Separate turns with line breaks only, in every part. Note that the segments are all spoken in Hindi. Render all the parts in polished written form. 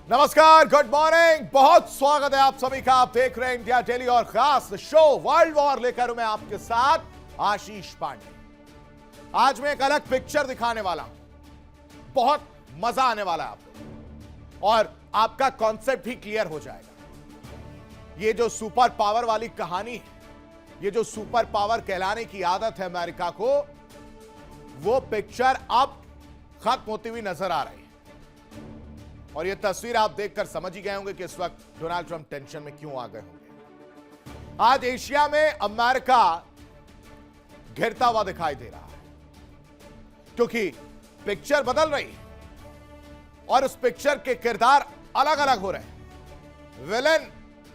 नमस्कार, गुड मॉर्निंग। बहुत स्वागत है आप सभी का। आप देख रहे हैं इंडिया डेली और खास शो वर्ल्ड वॉर लेकर मैं आपके साथ आशीष पांडे। आज मैं एक अलग पिक्चर दिखाने वाला हूं। बहुत मजा आने वाला है आपको और आपका कॉन्सेप्ट भी क्लियर हो जाएगा। ये जो सुपर पावर वाली कहानी है, ये जो सुपर पावर कहलाने की आदत है अमेरिका को, वो पिक्चर अब खत्म होती हुई नजर आ रही है। और ये तस्वीर आप देखकर समझ ही गए होंगे कि इस वक्त डोनाल्ड ट्रंप टेंशन में क्यों आ गए होंगे। आज एशिया में अमेरिका घिरता हुआ दिखाई दे रहा है क्योंकि पिक्चर बदल रही है और उस पिक्चर के किरदार अलग अलग हो रहे हैं। विलेन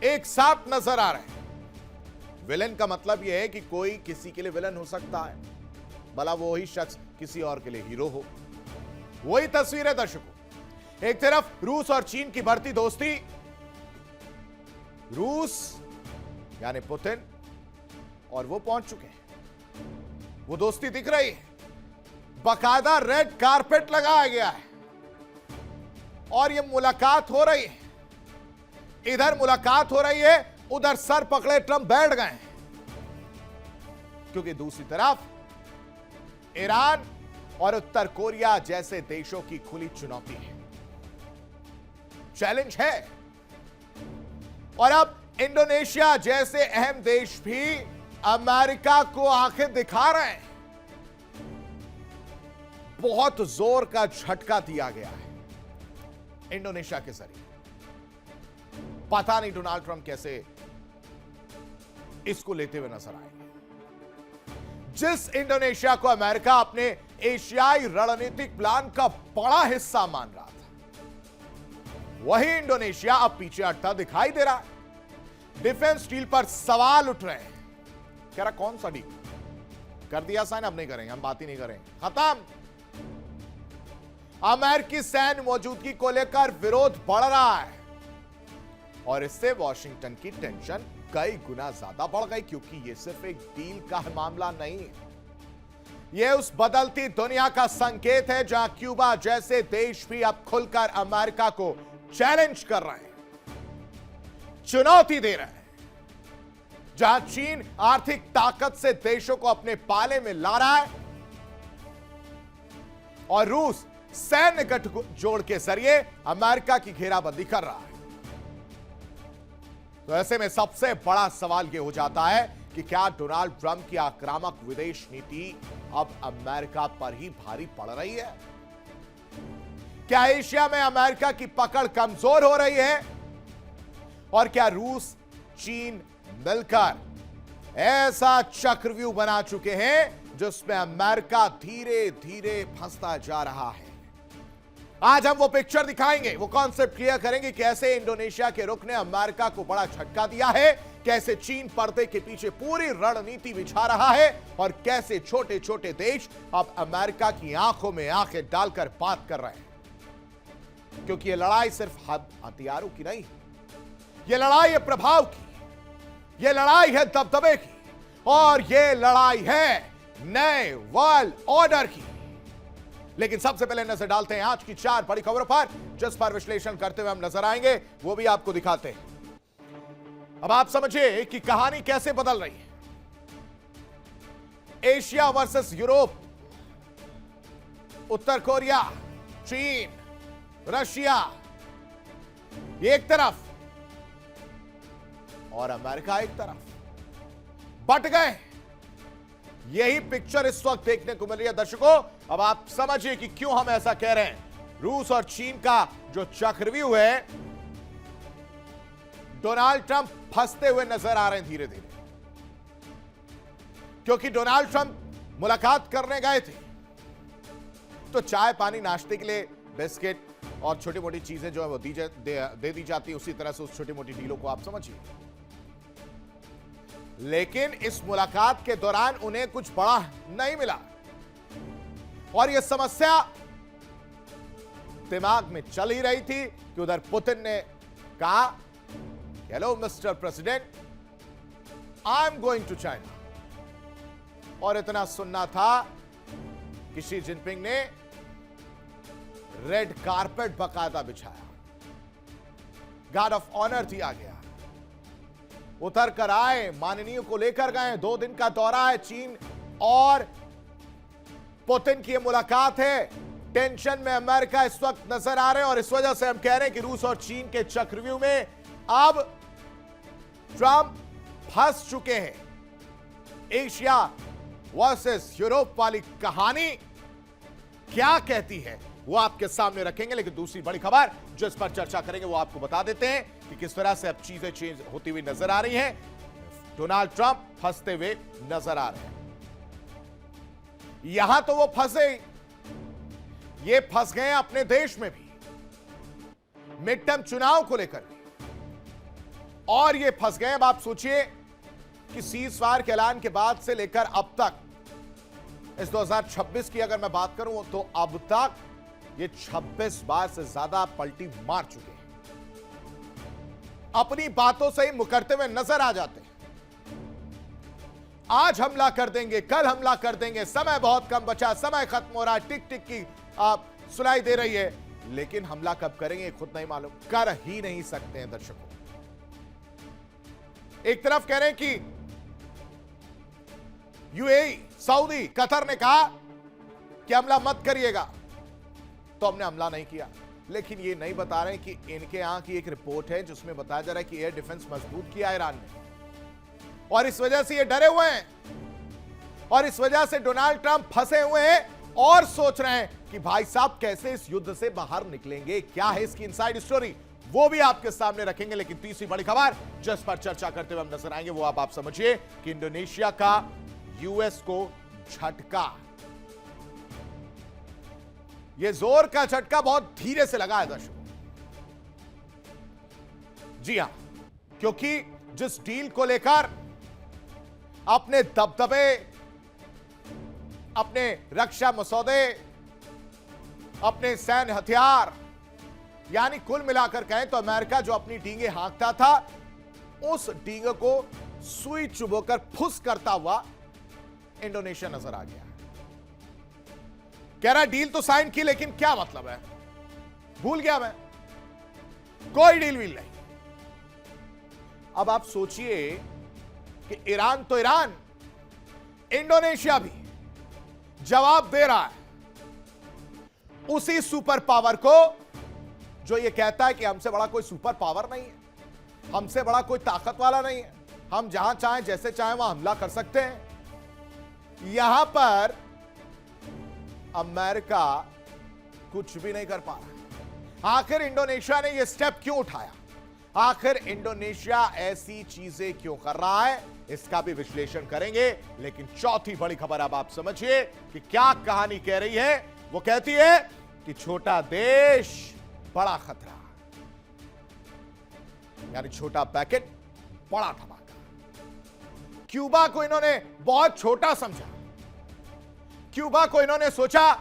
एक साथ नजर आ रहे हैं। विलेन का मतलब यह है कि कोई किसी के लिए विलेन हो सकता है, भला वो वही शख्स किसी और के लिए हीरो हो। वही तस्वीर है दर्शकों। एक तरफ रूस और चीन की बढ़ती दोस्ती, रूस यानी पुतिन और वो पहुंच चुके हैं। वो दोस्ती दिख रही है, बाकायदा रेड कारपेट लगाया गया है और ये मुलाकात हो रही है। इधर मुलाकात हो रही है, उधर सर पकड़े ट्रंप बैठ गए हैं क्योंकि दूसरी तरफ ईरान और उत्तर कोरिया जैसे देशों की खुली चुनौती है, चैलेंज है। और अब इंडोनेशिया जैसे अहम देश भी अमेरिका को आंखें दिखा रहे हैं। बहुत जोर का झटका दिया गया है इंडोनेशिया के जरिए। पता नहीं डोनाल्ड ट्रंप कैसे इसको लेते हुए नजर आएंगे। जिस इंडोनेशिया को अमेरिका अपने एशियाई रणनीतिक प्लान का बड़ा हिस्सा मान रहा था, वही इंडोनेशिया अब पीछे हटता दिखाई दे रहा है। डिफेंस डील पर सवाल उठ रहे हैं। कह रहा कौन सा डील कर दिया साइन, अब नहीं करेंगे, हम बात ही नहीं करेंगे, खत्म। अमेरिकी सैन्य मौजूदगी को लेकर विरोध बढ़ रहा है और इससे वॉशिंगटन की टेंशन कई गुना ज्यादा बढ़ गई क्योंकि यह सिर्फ एक डील का मामला नहीं है। यह उस बदलती दुनिया का संकेत है जहां क्यूबा जैसे देश भी अब खुलकर अमेरिका को चैलेंज कर रहे हैं, चुनौती दे रहे हैं। जहां चीन आर्थिक ताकत से देशों को अपने पाले में ला रहा है और रूस सैन्य गठजोड़ के जरिए अमेरिका की घेराबंदी कर रहा है। तो ऐसे में सबसे बड़ा सवाल यह हो जाता है कि क्या डोनाल्ड ट्रंप की आक्रामक विदेश नीति अब अमेरिका पर ही भारी पड़ रही है? क्या एशिया में अमेरिका की पकड़ कमजोर हो रही है? और क्या रूस चीन मिलकर ऐसा चक्रव्यूह बना चुके हैं जिसमें अमेरिका धीरे धीरे फंसता जा रहा है? आज हम वो पिक्चर दिखाएंगे, वो कॉन्सेप्ट क्लियर करेंगे। कैसे इंडोनेशिया के रुख ने अमेरिका को बड़ा झटका दिया है, कैसे चीन पर्दे के पीछे पूरी रणनीति बिछा रहा है और कैसे छोटे छोटे देश अब अमेरिका की आंखों में आंखें डालकर बात कर रहे हैं। क्योंकि यह लड़ाई सिर्फ हथियारों की नहीं, यह लड़ाई है प्रभाव की, यह लड़ाई है दबदबे की और यह लड़ाई है नए वर्ल्ड ऑर्डर की। लेकिन सबसे पहले नजर डालते हैं आज की 4 बड़ी खबरों पर, जिस पर विश्लेषण करते हुए हम नजर आएंगे, वो भी आपको दिखाते हैं। अब आप समझिए कि कहानी कैसे बदल रही है। एशिया वर्सेस यूरोप, उत्तर कोरिया, चीन, रशिया एक तरफ और अमेरिका एक तरफ, बट गए। यही पिक्चर इस वक्त देखने को मिल रही है दर्शकों। अब आप समझिए कि क्यों हम ऐसा कह रहे हैं। रूस और चीन का जो चक्रव्यूह है, डोनाल्ड ट्रंप फंसते हुए नजर आ रहे हैं धीरे धीरे, क्योंकि डोनाल्ड ट्रंप मुलाकात करने गए थे तो चाय पानी नाश्ते के लिए बिस्किट और छोटी मोटी चीजें जो है वो दे दी जाती है। उसी तरह से उस छोटी मोटी डीलों को आप समझिए। लेकिन इस मुलाकात के दौरान उन्हें कुछ बड़ा नहीं मिला और यह समस्या दिमाग में चल ही रही थी कि उधर पुतिन ने कहा, hello mister president, I am going to China. और इतना सुनना था कि शी जिनपिंग ने रेड कारपेट बाकायदा बिछाया गार्ड ऑफ ऑनर दिया गया। उतर कर आए, माननीय को लेकर गए। 2 दिन का दौरा है। चीन और पुतिन की मुलाकात है। टेंशन में अमेरिका इस वक्त नजर आ रहे हैं और इस वजह से हम कह रहे हैं कि रूस और चीन के चक्रव्यूह में अब ट्रंप फंस चुके हैं। एशिया वर्सेस यूरोप वाली कहानी क्या कहती है वो आपके सामने रखेंगे, लेकिन दूसरी बड़ी खबर जो इस पर चर्चा करेंगे वो आपको बता देते हैं कि किस तरह से अब चीजें चेंज होती हुई नजर आ रही हैं। डोनाल्ड ट्रंप फंसते हुए नजर आ रहे हैं। यहां तो वो फंसे, ये फंस गए अपने देश में भी, मिड टर्म चुनाव को लेकर भी, और ये फंस गए। अब आप सोचिए कि सीजफायर के ऐलान के बाद से लेकर अब तक, इस 2026 की अगर मैं बात करूं तो अब तक ये 26 बार से ज्यादा पलटी मार चुके हैं। अपनी बातों से ही मुकरते हुए नजर आ जाते हैं। आज हमला कर देंगे, कल हमला कर देंगे, समय बहुत कम बचा, समय खत्म हो रहा है, टिक टिक की सुनाई दे रही है, लेकिन हमला कब करेंगे खुद नहीं मालूम, कर ही नहीं सकते हैं। दर्शकों, एक तरफ कह रहे हैं कि यूएई, सऊदी, कतर ने कहा कि हमला मत करिएगा, तो हमने हमला नहीं किया। लेकिन ये नहीं बता रहे कि इनके यहां की एक रिपोर्ट है जिसमें बताया जा रहा है कि एयर डिफेंस मजबूत किया ईरान ने, और इस वजह से ये डरे हुए हैं, और इस वजह से डोनाल्ड ट्रंप फंसे हुए हैं और सोच रहे हैं कि भाई साहब कैसे इस युद्ध से बाहर निकलेंगे। क्या है इसकी इनसाइड स्टोरी, वो भी आपके सामने रखेंगे। लेकिन तीसरी बड़ी खबर जिस पर चर्चा करते हुए हम नजर आएंगे वो आप समझिए कि इंडोनेशिया का यूएस को झटका। यह जोर का झटका बहुत धीरे से लगा है दर्शकों। जी हां, क्योंकि जिस डील को लेकर अपने दबदबे, अपने रक्षा मसौदे, अपने सैन्य हथियार, यानी कुल मिलाकर कहें तो अमेरिका जो अपनी डींगे हाँकता था, उस डींग को सुई चुभोकर फुस करता हुआ इंडोनेशिया नजर आ गया। कह रहा डील तो साइन की, लेकिन क्या मतलब है, भूल गया मैं, कोई डील वील नहीं। अब आप सोचिए कि ईरान तो ईरान, इंडोनेशिया भी जवाब दे रहा है उसी सुपर पावर को जो ये कहता है कि हमसे बड़ा कोई सुपर पावर नहीं है, हमसे बड़ा कोई ताकत वाला नहीं है, हम जहां चाहें जैसे चाहें वहां हमला कर सकते हैं। यहां पर अमेरिका कुछ भी नहीं कर पा रहा। आखिर इंडोनेशिया ने यह स्टेप क्यों उठाया, आखिर इंडोनेशिया ऐसी चीजें क्यों कर रहा है, इसका भी विश्लेषण करेंगे। लेकिन चौथी बड़ी खबर अब आप समझिए कि क्या कहानी कह रही है। वो कहती है कि छोटा देश बड़ा खतरा, यानी छोटा पैकेट बड़ा धमाका। क्यूबा को इन्होंने बहुत छोटा समझा। क्यूबा को इन्होंने सोचा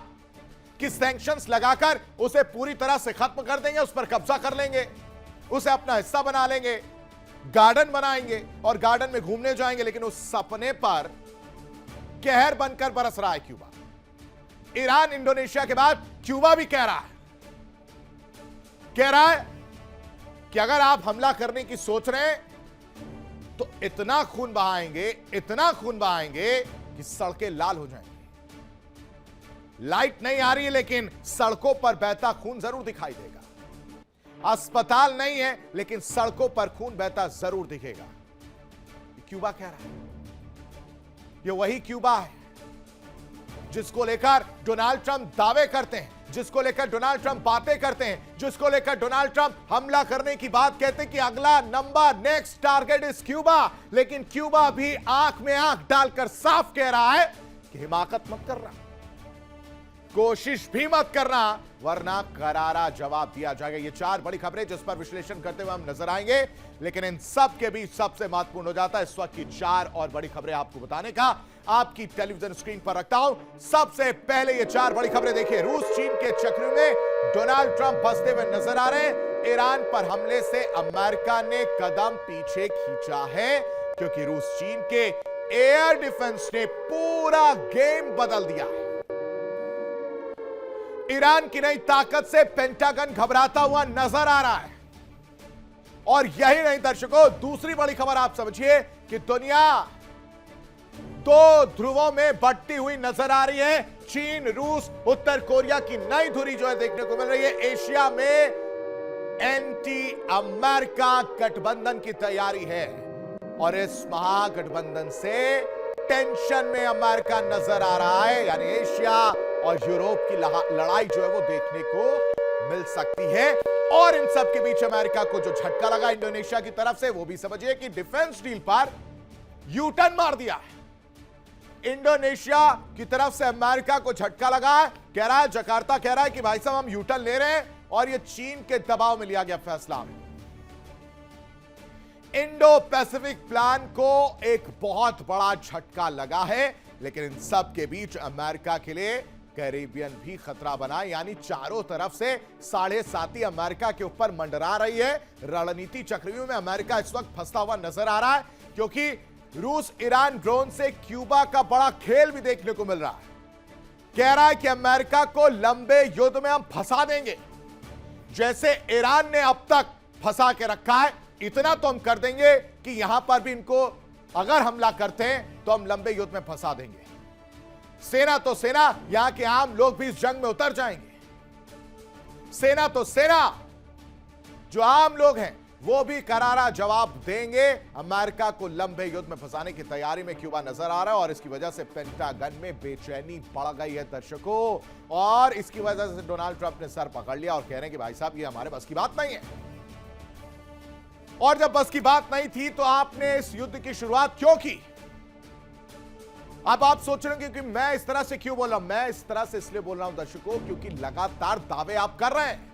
कि सैंक्शंस लगाकर उसे पूरी तरह से खत्म कर देंगे, उस पर कब्जा कर लेंगे, उसे अपना हिस्सा बना लेंगे, गार्डन बनाएंगे और गार्डन में घूमने जाएंगे। लेकिन उस सपने पर कहर बनकर बरस रहा है क्यूबा। ईरान, इंडोनेशिया के बाद क्यूबा भी कह रहा है कि अगर आप हमला करने की सोच रहे हैं तो इतना खून बहाएंगे, इतना खून बहाएंगे कि सड़कें लाल हो जाएंगी। लाइट नहीं आ रही है, लेकिन सड़कों पर बहता खून जरूर दिखाई देगा। अस्पताल नहीं है, लेकिन सड़कों पर खून बहता जरूर दिखेगा। क्यूबा कह रहा है, ये वही क्यूबा है जिसको लेकर डोनाल्ड ट्रंप दावे करते हैं, जिसको लेकर डोनाल्ड ट्रंप बातें करते हैं, जिसको लेकर डोनाल्ड ट्रंप हमला करने की बात कहते हैं कि अगला number, next target is Cuba. लेकिन क्यूबा भी आंख में आंख डालकर साफ कह रहा है कि हिमाकत मत करना, कोशिश भी मत करना, वरना करारा जवाब दिया जाएगा। ये चार बड़ी खबरें जिस पर विश्लेषण करते हुए हम नजर आएंगे। लेकिन इन सब के बीच सबसे महत्वपूर्ण हो जाता है इस वक्त की चार और बड़ी खबरें आपको बताने का। आपकी टेलीविजन स्क्रीन पर रखता हूं सबसे पहले ये चार बड़ी खबरें। देखिए, रूस चीन के चक्र में डोनाल्ड ट्रंप फंसते हुए नजर आ रहे हैं। ईरान पर हमले से अमेरिका ने कदम पीछे खींचा है, क्योंकि रूस चीन के एयर डिफेंस ने पूरा गेम बदल दिया है। ईरान की नई ताकत से पेंटागन घबराता हुआ नजर आ रहा है। और यही नहीं दर्शकों, दूसरी बड़ी खबर आप समझिए कि दुनिया दो ध्रुवों में बंटती हुई नजर आ रही है। चीन, रूस, उत्तर कोरिया की नई धुरी जो है देखने को मिल रही है। एशिया में एंटी अमेरिका गठबंधन की तैयारी है और इस महागठबंधन से टेंशन में अमेरिका नजर आ रहा है। यानी एशिया और यूरोप की लड़ाई जो है वो देखने को मिल सकती है। और इन सब के बीच अमेरिका को जो झटका लगा इंडोनेशिया की तरफ से, वो भी समझिए कि डिफेंस डील पर यू टर्न मार दिया है। इंडोनेशिया की तरफ से अमेरिका को झटका लगा है। कह रहा है, जकार्ता कह रहा है कि भाई साहब हम यू टर्न ले रहे हैं और यह चीन के दबाव में लिया गया फैसला। इंडो पैसिफिक प्लान को एक बहुत बड़ा झटका लगा है। लेकिन इन सब के बीच अमेरिका के लिए कैरेबियन भी खतरा बना, यानी चारों तरफ से 7.5 अमेरिका के ऊपर मंडरा रही है। रणनीति चक्रव्यूह में अमेरिका इस वक्त फंसा हुआ नजर आ रहा है, क्योंकि रूस ईरान ड्रोन से क्यूबा का बड़ा खेल भी देखने को मिल रहा है। कह रहा है कि अमेरिका को लंबे युद्ध में हम फंसा देंगे, जैसे ईरान ने अब तक फंसा के रखा है, इतना तो हम कर देंगे कि यहां पर भी इनको अगर हमला करते हैं तो हम लंबे युद्ध में फंसा देंगे। सेना तो सेना, यहां के आम लोग भी इस जंग में उतर जाएंगे। सेना तो सेना, जो आम लोग हैं वो भी करारा जवाब देंगे। अमेरिका को लंबे युद्ध में फंसाने की तैयारी में क्यूबा नजर आ रहा है और इसकी वजह से पेंटागन में बेचैनी बढ़ गई है दर्शकों। और इसकी वजह से डोनाल्ड ट्रंप ने सर पकड़ लिया और कह रहे हैं कि भाई साहब ये हमारे बस की बात नहीं है। और जब बस की बात नहीं थी तो आपने इस युद्ध की शुरुआत क्यों की? अब आप सोच रहे हैं कि मैं इस तरह से क्यों बोल रहा हूं। मैं इस तरह से इसलिए बोल रहा हूं दर्शकों, क्योंकि लगातार दावे आप कर रहे हैं।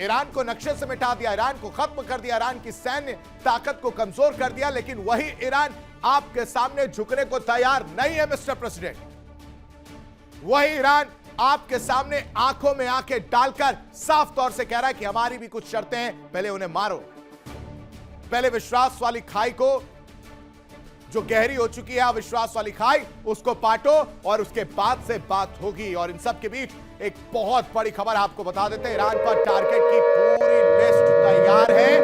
ईरान को नक्शे से मिटा दिया, ईरान को खत्म कर दिया, ईरान की सैन्य ताकत को कमजोर कर दिया, लेकिन वही ईरान आपके सामने झुकने को तैयार नहीं है मिस्टर प्रेसिडेंट। वही ईरान आपके सामने आंखों में आंखें डालकर साफ तौर से कह रहा है कि हमारी भी कुछ शर्तें हैं, पहले उन्हें मारो। पहले विश्वास वाली खाई को, जो गहरी हो चुकी है अविश्वास वाली खाई, उसको पाटो और उसके बाद से बात होगी। और इन सब के बीच एक बहुत बड़ी खबर आपको बता देते हैं। ईरान पर टारगेट की पूरी लिस्ट तैयार है।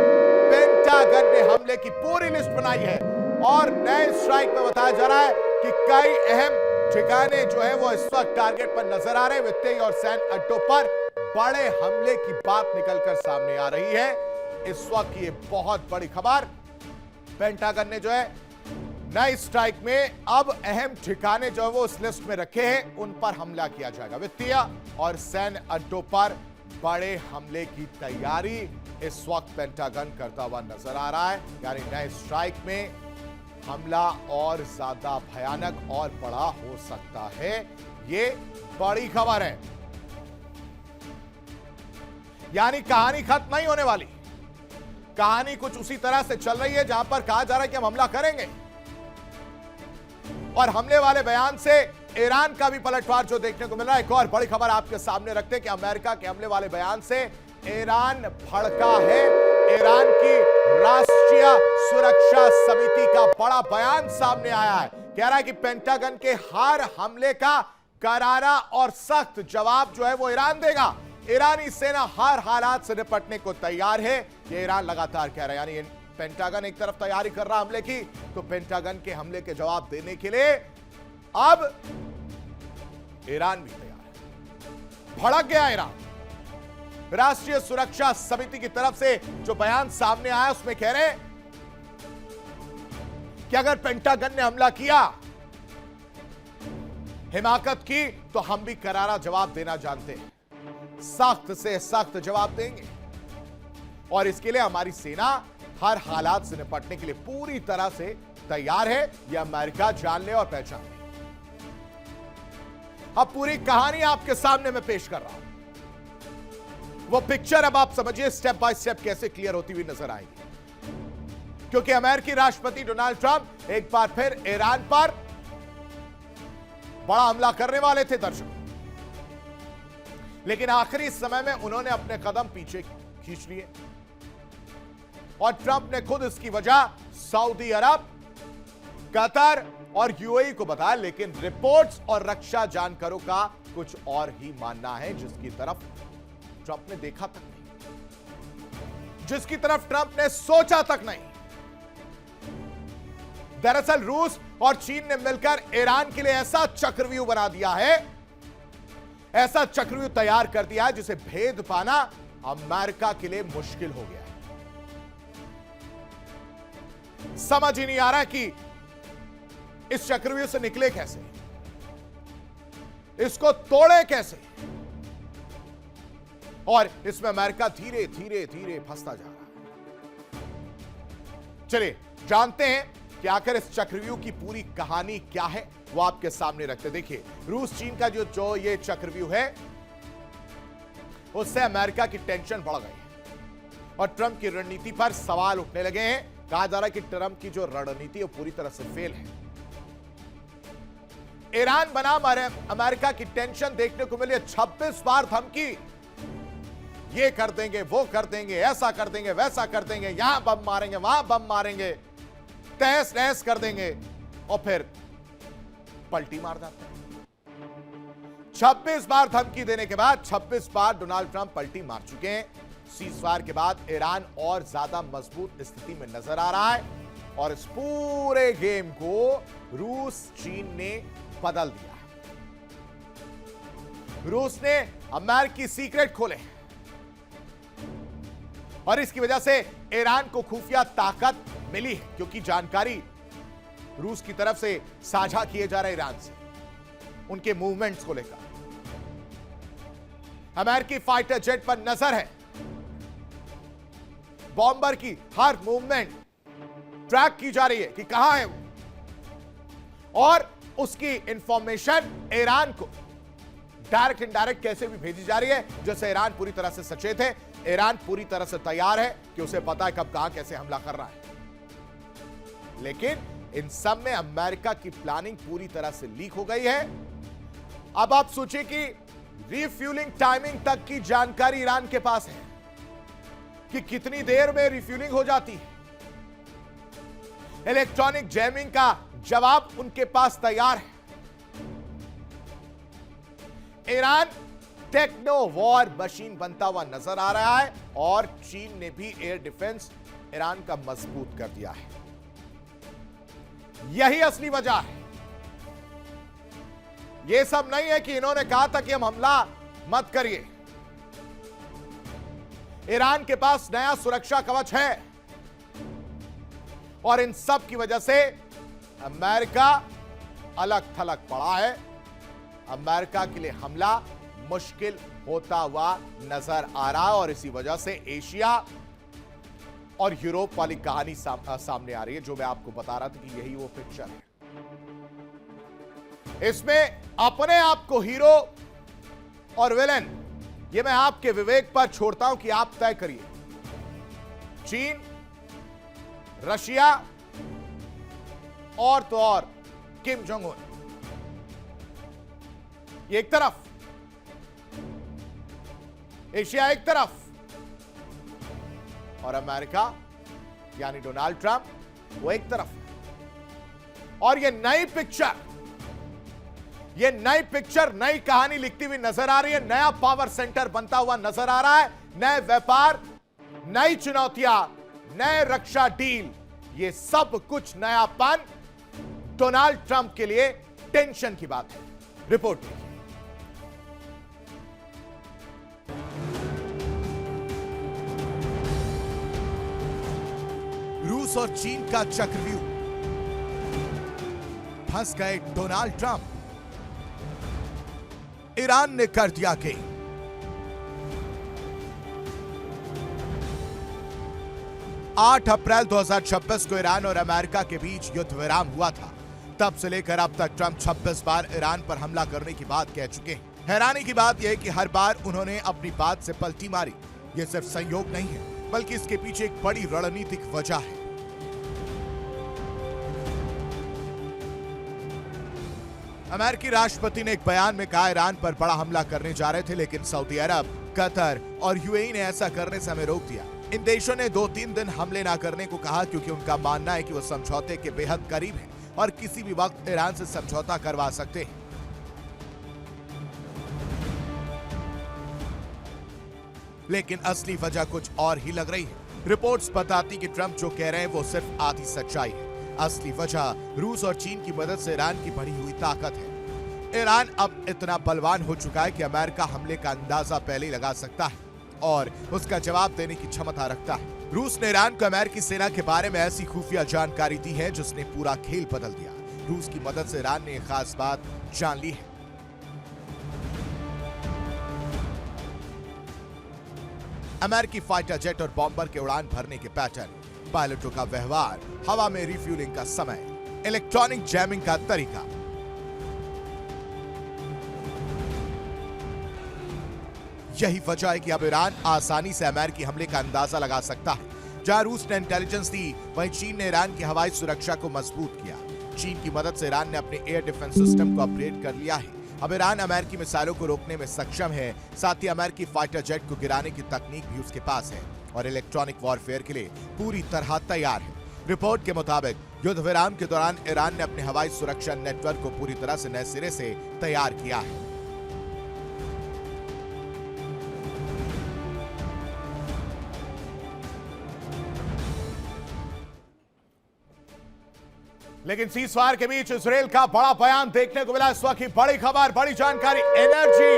पेंटागन ने हमले की पूरी लिस्ट बनाई है और नए स्ट्राइक में बताया जा रहा है कि कई अहम ठिकाने जो है वो इस वक्त टारगेट पर नजर आ रहे हैं। वित्तीय और सैन्य अड्डों पर बड़े हमले की बात निकलकर सामने आ रही है। इस वक्त ये बहुत बड़ी खबर, पेंटागन ने जो है नई स्ट्राइक में अब अहम ठिकाने जो है वो उस लिस्ट में रखे हैं, उन पर हमला किया जाएगा। वित्तीय और सैन्य अड्डों पर बड़े हमले की तैयारी इस वक्त पेंटागन करता हुआ नजर आ रहा है। यानी नए स्ट्राइक में हमला और ज्यादा भयानक और बड़ा हो सकता है। ये बड़ी खबर है, यानी कहानी खत्म नहीं होने वाली। कहानी कुछ उसी तरह से चल रही है जहां पर कहा जा रहा है कि हम हमला करेंगे, और हमले वाले बयान से ईरान का भी पलटवार जो देखने को मिल रहा है। एक और बड़ी खबर आपके सामने रखते हैं कि अमेरिका के हमले वाले बयान से ईरान भड़का है। ईरान की राष्ट्रीय सुरक्षा समिति का बड़ा बयान सामने आया है। कह रहा है कि पेंटागन के हर हमले का करारा और सख्त जवाब जो है वो ईरान देगा। ईरानी सेना हर हालात से निपटने को तैयार है, ये ईरान लगातार कह रहा है। यानी पेंटागन एक तरफ तैयारी कर रहा हमले की, तो पेंटागन के हमले के जवाब देने के लिए अब ईरान भी तैयार है। भड़क गया ईरान। राष्ट्रीय सुरक्षा समिति की तरफ से जो बयान सामने आया उसमें कह रहे हैं कि अगर पेंटागन ने हमला किया, हिमाकत की, तो हम भी करारा जवाब देना जानते हैं, सख्त से सख्त जवाब देंगे। और इसके लिए हमारी सेना हर हालात से निपटने के लिए पूरी तरह से तैयार है, यह अमेरिका जान ले और पहचान ले। अब पूरी कहानी आपके सामने मैं पेश कर रहा हूं। वो पिक्चर अब आप समझिए स्टेप बाय स्टेप कैसे क्लियर होती हुई नजर आएगी, क्योंकि अमेरिकी राष्ट्रपति डोनाल्ड ट्रंप एक बार फिर ईरान पर बड़ा हमला करने वाले थे दर्शकों, लेकिन आखिरी समय में उन्होंने अपने कदम पीछे खींच लिए और ट्रंप ने खुद इसकी वजह सऊदी अरब, कतर और यूएई को बताया। लेकिन रिपोर्ट्स और रक्षा जानकारों का कुछ और ही मानना है, जिसकी तरफ ट्रंप ने देखा तक नहीं। जिसकी तरफ ट्रंप ने सोचा तक नहीं। दरअसल रूस और चीन ने मिलकर ईरान के लिए ऐसा चक्रव्यूह बना दिया है, ऐसा चक्रव्यूह तैयार कर दिया है जिसे भेद पाना अमेरिका के लिए मुश्किल हो गया है। समझ ही नहीं आ रहा कि इस चक्रव्यूह से निकले कैसे, इसको तोड़े कैसे, और इसमें अमेरिका धीरे धीरे धीरे फंसता जा रहा है। चलिए जानते हैं कि आखिर इस चक्रव्यूह की पूरी कहानी क्या है, वो आपके सामने रखते। देखिए, रूस चीन का जो ये चक्रव्यूह है, उससे अमेरिका की टेंशन बढ़ गई है और ट्रंप की रणनीति पर सवाल उठने लगे हैं। कहा जा रहा है कि ट्रंप की जो रणनीति है वो पूरी तरह से फेल है। ईरान बनाम अमेरिका की टेंशन देखने को मिली है। 26 बार धमकी, ये कर देंगे, वो कर देंगे, ऐसा कर देंगे, वैसा कर देंगे, यहां बम मारेंगे, वहां बम मारेंगे, तहस नहस कर देंगे, और फिर पलटी मार जाते हैं। 26 बार धमकी देने के बाद 26 बार डोनाल्ड ट्रंप पलटी मार चुके हैं। सीजफायर के बाद ईरान और ज्यादा मजबूत स्थिति में नजर आ रहा है और इस पूरे गेम को रूस चीन ने बदल दिया है। रूस ने अमेरिकी सीक्रेट खोले और इसकी वजह से ईरान को खुफिया ताकत मिली है, क्योंकि जानकारी रूस की तरफ से साझा किए जा रहे ईरान से, उनके मूवमेंट्स को लेकर। अमेरिकी फाइटर जेट पर नजर है, बॉम्बर की हर मूवमेंट ट्रैक की जा रही है कि कहां है वो, और उसकी इंफॉर्मेशन ईरान को डायरेक्ट इनडायरेक्ट कैसे भी भेजी जा रही है, जिससे ईरान पूरी तरह से सचेत है। ईरान पूरी तरह से तैयार है कि उसे पता है कब कहां कैसे हमला कर रहा है। लेकिन इन सब में अमेरिका की प्लानिंग पूरी तरह से लीक हो गई है। अब आप सोचिए कि रिफ्यूलिंग टाइमिंग तक की जानकारी ईरान के पास है कि कितनी देर में रिफ्यूलिंग हो जाती है। इलेक्ट्रॉनिक जैमिंग का जवाब उनके पास तैयार है। ईरान टेक्नो वॉर मशीन बनता हुआ नजर आ रहा है और चीन ने भी एयर डिफेंस ईरान का मजबूत कर दिया है। यही असली वजह है। यह सब नहीं है कि इन्होंने कहा था कि हम हमला मत करिए। ईरान के पास नया सुरक्षा कवच है और इन सब की वजह से अमेरिका अलग थलग पड़ा है। अमेरिका के लिए हमला मुश्किल होता हुआ नजर आ रहा है और इसी वजह से एशिया और यूरोप वाली कहानी सामने आ रही है, जो मैं आपको बता रहा था कि यही वो पिक्चर है। इसमें अपने आप को हीरो और विलेन, ये मैं आपके विवेक पर छोड़ता हूं कि आप तय करिए। चीन, रशिया और तो और किम जोंग उन, ये एक तरफ, एशिया एक तरफ, और अमेरिका यानी डोनाल्ड ट्रंप वो एक तरफ। और ये नई पिक्चर, नई कहानी लिखती हुई नजर आ रही है। नया पावर सेंटर बनता हुआ नजर आ रहा है। नए व्यापार, नई चुनौतियां, नए रक्षा डील, ये सब कुछ नयापन डोनाल्ड ट्रंप के लिए टेंशन की बात है। रिपोर्ट देखिए। रूस और चीन का चक्रव्यूह, फंस गए डोनाल्ड ट्रंप। ईरान ने कर दिया गेम। आठ अप्रैल 2026 को ईरान और अमेरिका के बीच युद्ध विराम हुआ था। तब से लेकर अब तक ट्रंप 26 बार ईरान पर हमला करने की बात कह चुके हैं। हैरानी की बात यह है कि हर बार उन्होंने अपनी बात से पलटी मारी। यह सिर्फ संयोग नहीं है, बल्कि इसके पीछे एक बड़ी रणनीतिक वजह है। अमेरिकी राष्ट्रपति ने एक बयान में कहा, ईरान पर बड़ा हमला करने जा रहे थे, लेकिन सऊदी अरब, कतर और यूएई ने ऐसा करने से हमें रोक दिया। इन देशों ने 2-3 दिन हमले ना करने को कहा, क्योंकि उनका मानना है कि वो समझौते के बेहद करीब हैं और किसी भी वक्त ईरान से समझौता करवा सकते हैं। लेकिन असली वजह कुछ और ही लग रही है। रिपोर्ट्स बताती कि ट्रंप जो कह रहे हैं वो सिर्फ आधी सच्चाई है। असली वजह रूस और चीन की मदद से ईरान की बढ़ी हुई ताकत है। ईरान अब इतना बलवान हो चुका है कि अमेरिका हमले का अंदाजा पहले ही लगा सकता है और उसका जवाब देने की क्षमता रखता है। रूस ने ईरान को अमेरिकी सेना के बारे में ऐसी खुफिया जानकारी दी है जिसने पूरा खेल बदल दिया। रूस की मदद से ईरान ने एक खास बात जान ली है। अमेरिकी फाइटर जेट और बॉम्बर के उड़ान भरने के पैटर्न, पायलटों का व्यवहार, हवा में रिफ्यूलिंग का समय, इलेक्ट्रॉनिक जैमिंग का तरीका। यही वजह है कि अब ईरान आसानी से अमेरिकी हमले का अंदाजा लगा सकता है। जहां रूस ने इंटेलिजेंस दी, वहीं चीन ने ईरान की हवाई सुरक्षा को मजबूत किया। चीन की मदद से ईरान ने अपने एयर डिफेंस सिस्टम को अपग्रेड कर लिया है। अब ईरान अमेरिकी मिसाइलों को रोकने में सक्षम है। साथ ही अमेरिकी फाइटर जेट को गिराने की तकनीक भी उसके पास है और इलेक्ट्रॉनिक वॉरफेयर के लिए पूरी तरह तैयार है। रिपोर्ट के मुताबिक युद्ध विराम के दौरान ईरान ने अपने हवाई सुरक्षा नेटवर्क को पूरी तरह से नए सिरे से तैयार किया है। लेकिन सीजफायर के बीच इजराइल का बड़ा बयान देखने को मिला। इस वक्त की बड़ी खबर, बड़ी जानकारी, एनर्जी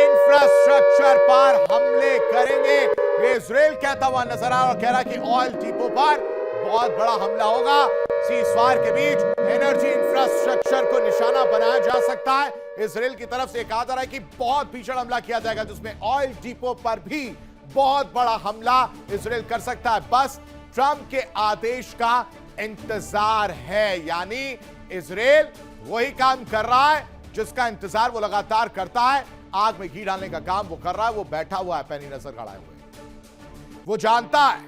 इंफ्रास्ट्रक्चर पर हमले करेंगे, ये इजराइल कहता हुआ नजर आ रहा और कह रहा कि ऑयल डिपो पर बहुत बड़ा हमला होगा। सीजफायर के बीच एनर्जी इंफ्रास्ट्रक्चर को निशाना बनाया जा सकता है। इजराइल की तरफ से कहा जा रहा है कि बहुत भीषण हमला किया जाएगा जिसमें ऑयल डिपो पर भी बहुत बड़ा हमला इजराइल कर सकता है। बस ट्रंप के आदेश का इंतजार है, यानी इजराइल वही काम कर रहा है जिसका इंतजार वो लगातार करता है। आग में घी डालने का काम वो कर रहा है। वो बैठा हुआ है पैनी नजर गड़ाए हुए। वो जानता है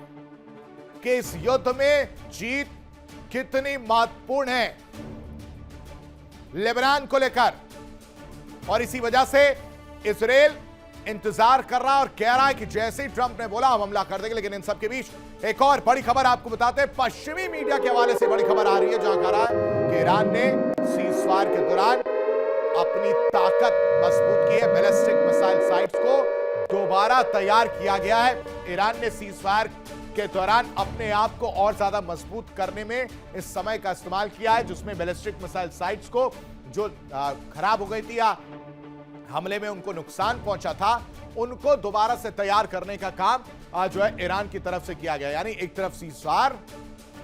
कि इस युद्ध में जीत कितनी महत्वपूर्ण है लेबनान को लेकर, और इसी वजह से इजराइल इंतजार कर रहा है और कह रहा है कि जैसे ही ट्रंप ने बोला हम हमला कर देंगे। लेकिन इन सब के बीच एक और बड़ी खबर आपको बताते हैं। पश्चिमी मीडिया के हवाले से बड़ी खबर आ रही है जहां कह रहा है कि ईरान ने सीजफायर के दौरान अपनी ताकत मजबूत की है। बैलिस्टिक मिसाइल साइट्स को दोबारा तैयार किया गया है। ईरान ने सीजफायर के दौरान अपने आप को और ज्यादा मजबूत करने में इस समय का इस्तेमाल किया है, जिसमें बैलिस्टिक मिसाइल साइट्स को जो खराब हो गई थी या हमले में उनको नुकसान पहुंचा था, उनको दोबारा से तैयार करने का काम जो है ईरान की तरफ से किया गया। यानी एक तरफ सीजफायर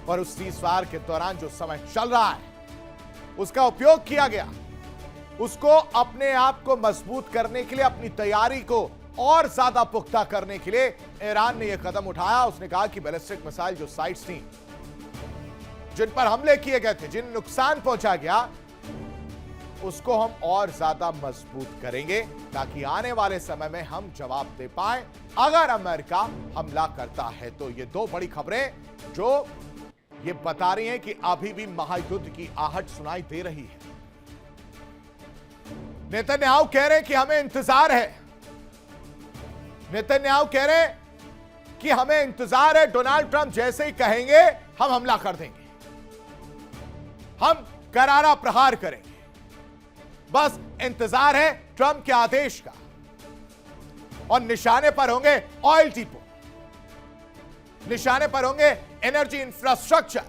और उस सीजफायर के दौरान जो समय चल रहा है उसका उपयोग किया गया, उसको अपने आप को मजबूत करने के लिए, अपनी तैयारी को और ज्यादा पुख्ता करने के लिए ईरान ने यह कदम उठाया। उसने कहा कि बैलिस्टिक मिसाइल जो साइट्स थी जिन पर हमले किए गए थे, जिन नुकसान पहुंचा गया, उसको हम और ज्यादा मजबूत करेंगे ताकि आने वाले समय में हम जवाब दे पाए अगर अमेरिका हमला करता है। तो ये दो बड़ी खबरें जो ये बता रही हैं कि अभी भी महायुद्ध की आहट सुनाई दे रही है। नेतन्याहू कह रहे हैं कि हमें इंतजार है। नेतन्याहू कह रहे हैं कि हमें इंतजार है, डोनाल्ड ट्रंप जैसे ही कहेंगे हम हमला कर देंगे, हम करारा प्रहार करेंगे। बस इंतजार है ट्रंप के आदेश का, और निशाने पर होंगे ऑयल डिपो, निशाने पर होंगे एनर्जी इंफ्रास्ट्रक्चर।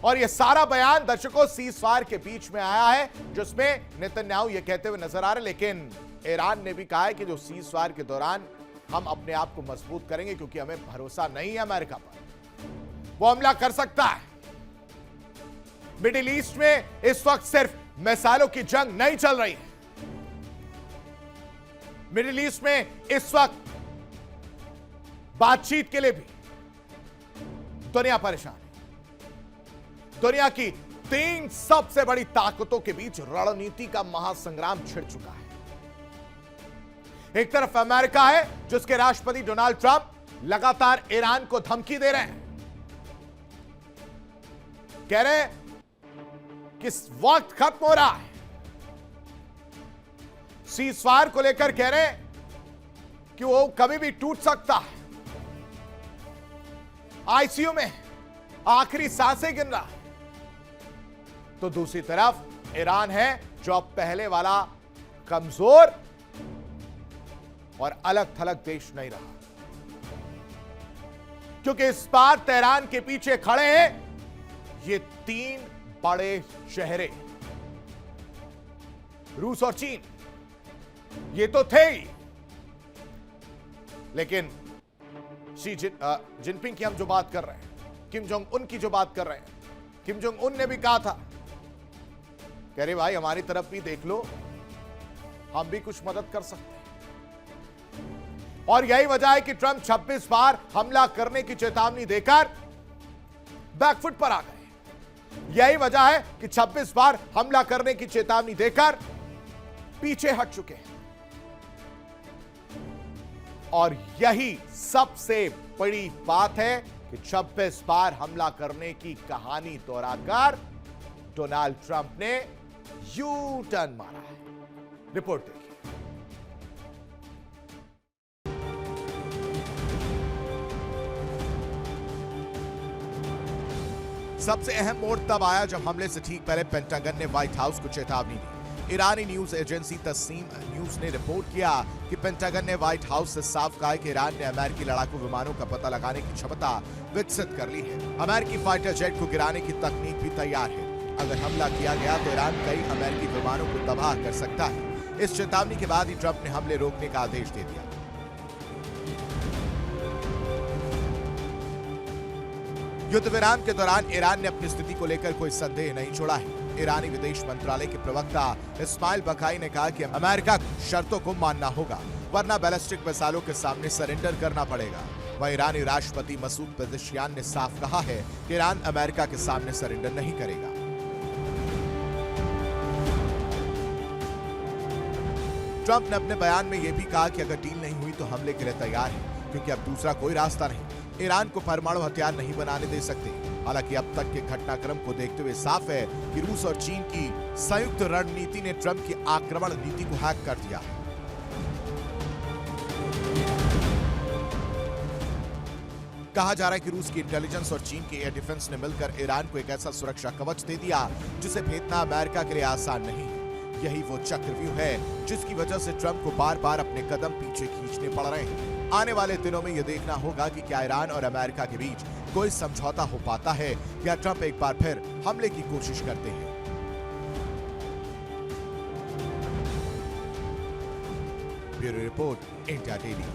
और यह सारा बयान दर्शकों सीजफायर के बीच में आया है जिसमें नेतन्याहू यह कहते हुए नजर आ रहे, लेकिन ईरान ने भी कहा है कि जो सीजफायर के दौरान हम अपने आप को मजबूत करेंगे क्योंकि हमें भरोसा नहीं है अमेरिका पर, वो हमला कर सकता है। मिडिल ईस्ट में इस वक्त सिर्फ मिसाइलों की जंग नहीं चल रही है। मिडिल ईस्ट में इस वक्त बातचीत के लिए भी दुनिया परेशान है। दुनिया की 3 सबसे बड़ी ताकतों के बीच रणनीति का महासंग्राम छिड़ चुका है। एक तरफ अमेरिका है जिसके राष्ट्रपति डोनाल्ड ट्रंप लगातार ईरान को धमकी दे रहे हैं, कह रहे हैं कि वक्त खत्म हो रहा है। सीजफायर को लेकर कह रहे हैं कि वो कभी भी टूट सकता है। आईसीयू में आखिरी सांसें गिन रहा है। तो दूसरी तरफ ईरान है जो अब पहले वाला कमजोर और अलग थलग देश नहीं रहा। क्योंकि इस बार तेहरान के पीछे खड़े हैं ये 3 बड़े चेहरे, रूस और चीन। ये तो थे ही, लेकिन शी जिनपिंग की हम जो बात कर रहे हैं, किम जोंग उन की जो बात कर रहे हैं, किम जोंग उन ने भी कहा था, कह रहे भाई हमारी तरफ भी देख लो, हम भी कुछ मदद कर सकते हैं। और यही वजह है कि ट्रंप 26 बार हमला करने की चेतावनी देकर बैकफुट पर आ गए। यही वजह है कि 26 बार हमला करने की चेतावनी देकर पीछे हट चुके हैं। और यही सबसे बड़ी बात है कि 26 बार हमला करने की कहानी दोहराकर डोनाल्ड ट्रंप ने यू टर्न मारा है। रिपोर्ट देखिए। सबसे अहम मोड़ तब आया जब हमले से ठीक पहले पेंटागन ने व्हाइट हाउस को चेतावनी दी। ईरानी न्यूज एजेंसी तस्नीम न्यूज ने रिपोर्ट किया कि पेंटागन ने व्हाइट हाउस से साफ कहा कि ईरान ने अमेरिकी लड़ाकू विमानों का पता लगाने की क्षमता विकसित कर ली है। अमेरिकी फाइटर जेट को गिराने की तकनीक भी तैयार है। अगर हमला किया गया तो ईरान कई अमेरिकी विमानों को तबाह कर सकता है। इस चेतावनी के बाद ही ट्रंप ने हमले रोकने का आदेश दे दिया। युद्ध विराम के दौरान ईरान ने अपनी स्थिति को लेकर कोई संदेह नहीं छोड़ा है। ईरानी विदेश मंत्रालय के प्रवक्ता इस्माइल बकाई ने कहा कि अमेरिका शर्तों को मानना होगा, वरना बैलिस्टिक मिसाइलों के सामने सरेंडर करना पड़ेगा। वह ईरानी राष्ट्रपति मसूद पेजेश्कियान ने साफ कहा है कि ईरान अमेरिका के सामने सरेंडर नहीं करेगा। ट्रंप ने अपने बयान में यह भी कहा कि अगर डील नहीं हुई तो हमले के लिए तैयार है, क्योंकि अब दूसरा कोई रास्ता नहीं। ईरान को परमाणु हथियार नहीं बनाने दे सकते। हालांकि अब तक के घटनाक्रम को देखते हुए साफ है कि रूस और चीन की संयुक्त रणनीति ने ट्रंप की आक्रमण नीति को हैक कर दिया। कहा जा रहा है कि रूस की इंटेलिजेंस और चीन की एयर डिफेंस ने मिलकर ईरान को एक ऐसा सुरक्षा कवच दे दिया जिसे भेदना अमेरिका के लिए आसान नहीं है। यही वो चक्रव्यूह है जिसकी वजह से ट्रंप को बार बार अपने कदम पीछे खींचने पड़ रहे हैं। आने वाले दिनों में यह देखना होगा कि क्या ईरान और अमेरिका के बीच कोई समझौता हो पाता है या ट्रंप एक बार फिर हमले की कोशिश करते हैं। Bureau report, India daily.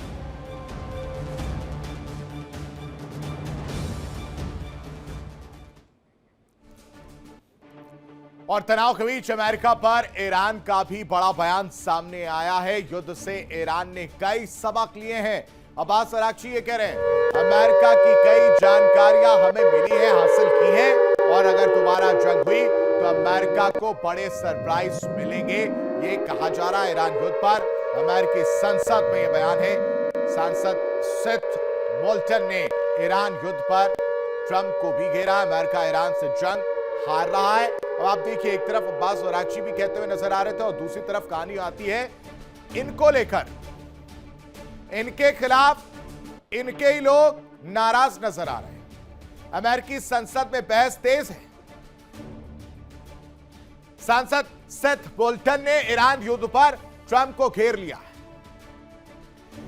और तनाव के बीच अमेरिका पर ईरान का भी बड़ा बयान सामने आया है। युद्ध से ईरान ने कई सबक लिए हैं। अब्बास अरागची ये कह रहे हैं, अमेरिका की कई जानकारियां हमें मिली है, हासिल की है, और अगर दोबारा जंग हुई तो अमेरिका को बड़े सरप्राइज मिलेंगे। ये कहा जा रहा है ईरान युद्ध पर। अमेरिकी संसद में यह बयान है। सांसद सेथ मोल्टन ने ईरान युद्ध पर ट्रंप को भी घेरा। अमेरिका ईरान से जंग हार रहा है। अब आप देखिए, एक तरफ अब्बास अरागची भी कहते हुए नजर आ रहे थे और दूसरी तरफ कहानी आती है इनको लेकर, इनके खिलाफ इनके ही लोग नाराज नजर आ रहे हैं। अमेरिकी संसद में बहस तेज है। सांसद सेथ बोल्टन ने ईरान युद्ध पर ट्रंप को घेर लिया है।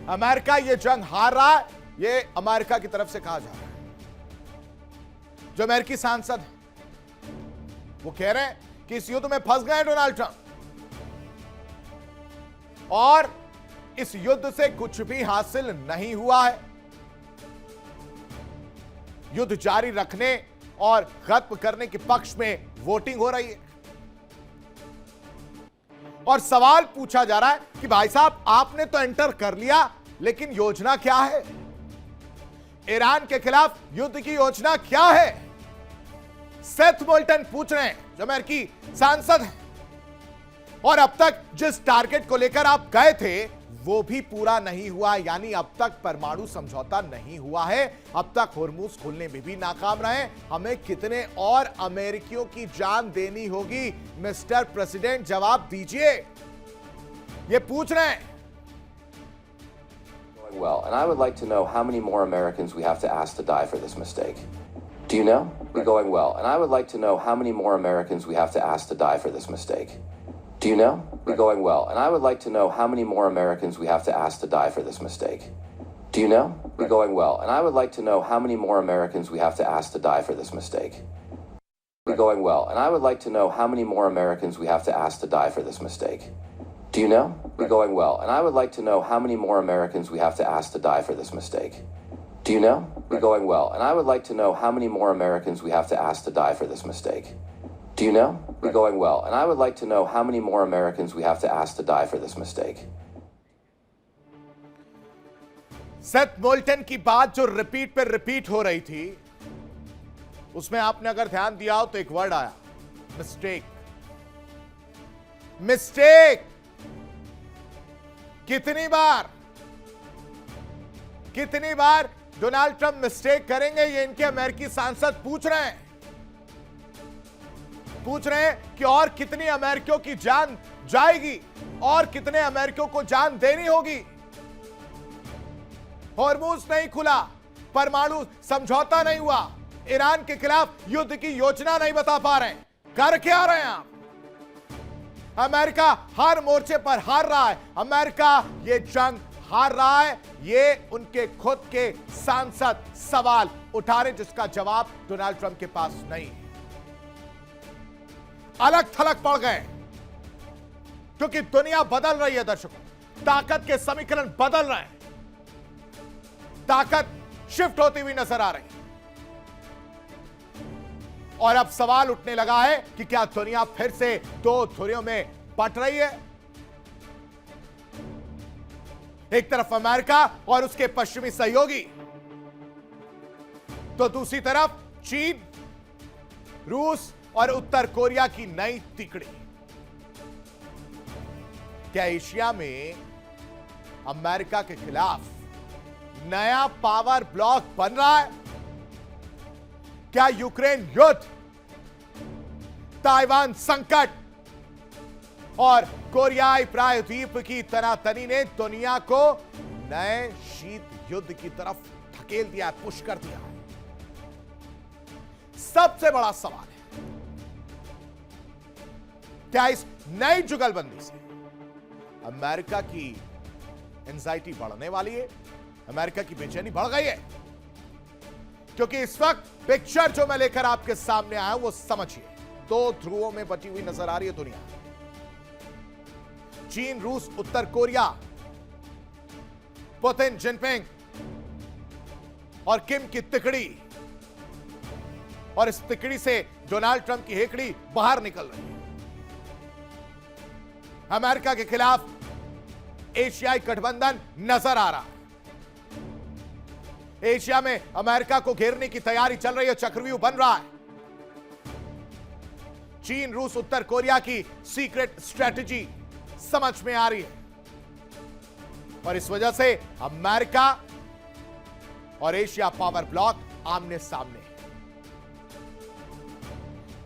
अमेरिका ये जंग हार रहा है, ये अमेरिका की तरफ से कहा जा रहा है। जो अमेरिकी सांसद है वो कह रहे हैं कि इस युद्ध में फंस गए डोनाल्ड ट्रंप और इस युद्ध से कुछ भी हासिल नहीं हुआ है। युद्ध जारी रखने और खत्म करने के पक्ष में वोटिंग हो रही है और सवाल पूछा जा रहा है कि भाई साहब आपने तो एंटर कर लिया, लेकिन योजना क्या है? ईरान के खिलाफ युद्ध की योजना क्या है? सेथ मोल्टन पूछ रहे हैं, जो अमेरिकी सांसद हैं। और अब तक जिस टारगेट को लेकर आप गए थे वो भी पूरा नहीं हुआ, यानी अब तक परमाणु समझौता नहीं हुआ है। अब तक होर्मुज खोलने में भी नाकाम रहे। हमें कितने और अमेरिकियों की जान देनी होगी? मिस्टर प्रेसिडेंट जवाब दीजिए, ये पूछ रहे हैं।
Well, and I would like to know how many more Americans we have to ask to die for this mistake. Do you know? We're going well. And I would like to know how many more Americans we have to ask to die for this mistake. Do you know? We're going well. And I would like to know how many more Americans we have to ask to die for this mistake. Do you know? We're going well. And I would like to know how many more Americans we have to ask to die for this mistake. We're going well. And I would like to know how many more Americans we have to ask to die for this mistake. Do you know? We're going well. And I would like to know how many more Americans we have to ask to die for this mistake. Do you know? We're going well. And I would like to know how many more Americans we have to ask to die for this mistake. Do you know? We're going well. And I would like to know how many more Americans we have to ask to die for this mistake.
Seth molten की बात जो रिपीट पे रिपीट हो रही थी, उसमें आपने अगर ध्यान दिया हो तो एक वर्ड आया, मिस्टेक। मिस्टेक कितनी बार डोनाल्ड ट्रंप मिस्टेक करेंगे, ये इनके अमेरिकी सांसद पूछ रहे हैं कि और कितनी अमेरिकियों की जान जाएगी और कितने अमेरिकियों को जान देनी होगी। हॉर्मूज नहीं खुला, परमाणु समझौता नहीं हुआ, ईरान के खिलाफ युद्ध की योजना नहीं बता पा रहे, कर क्या रहे हैं आप? अमेरिका हर मोर्चे पर हार रहा है, अमेरिका ये जंग हार रहा है, ये उनके खुद के सांसद सवाल उठा रहे जिसका जवाब डोनाल्ड ट्रंप के पास नहीं है। अलग थलग पड़ गए क्योंकि दुनिया बदल रही है दर्शकों, ताकत के समीकरण बदल रहे हैं, ताकत शिफ्ट होती हुई नजर आ रही है और अब सवाल उठने लगा है कि क्या दुनिया फिर से दो धुरियों में बंट रही है? एक तरफ अमेरिका और उसके पश्चिमी सहयोगी, तो दूसरी तरफ चीन, रूस और उत्तर कोरिया की नई तिकड़ी। क्या एशिया में अमेरिका के खिलाफ नया पावर ब्लॉक बन रहा है? क्या यूक्रेन युद्ध, ताइवान संकट और कोरियाई प्रायद्वीप की तनातनी ने दुनिया को नए शीत युद्ध की तरफ धकेल दिया, पुश कर दिया? सबसे बड़ा सवाल है, क्या इस नई जुगलबंदी से अमेरिका की एंजाइटी बढ़ने वाली है? अमेरिका की बेचैनी बढ़ गई है? क्योंकि इस वक्त पिक्चर जो मैं लेकर आपके सामने आया हूं वो समझिए, दो ध्रुवों में बटी हुई नजर आ रही है दुनिया। चीन, रूस, उत्तर कोरिया, पुतिन, जिनपिंग और किम की तिकड़ी, और इस तिकड़ी से डोनाल्ड ट्रंप की हेकड़ी बाहर निकल रही है। अमेरिका के खिलाफ एशियाई गठबंधन नजर आ रहा है। एशिया में अमेरिका को घेरने की तैयारी चल रही है, चक्रव्यूह बन रहा है। चीन, रूस, उत्तर कोरिया की सीक्रेट स्ट्रेटजी समझ में आ रही है और इस वजह से अमेरिका और एशिया पावर ब्लॉक आमने सामने है।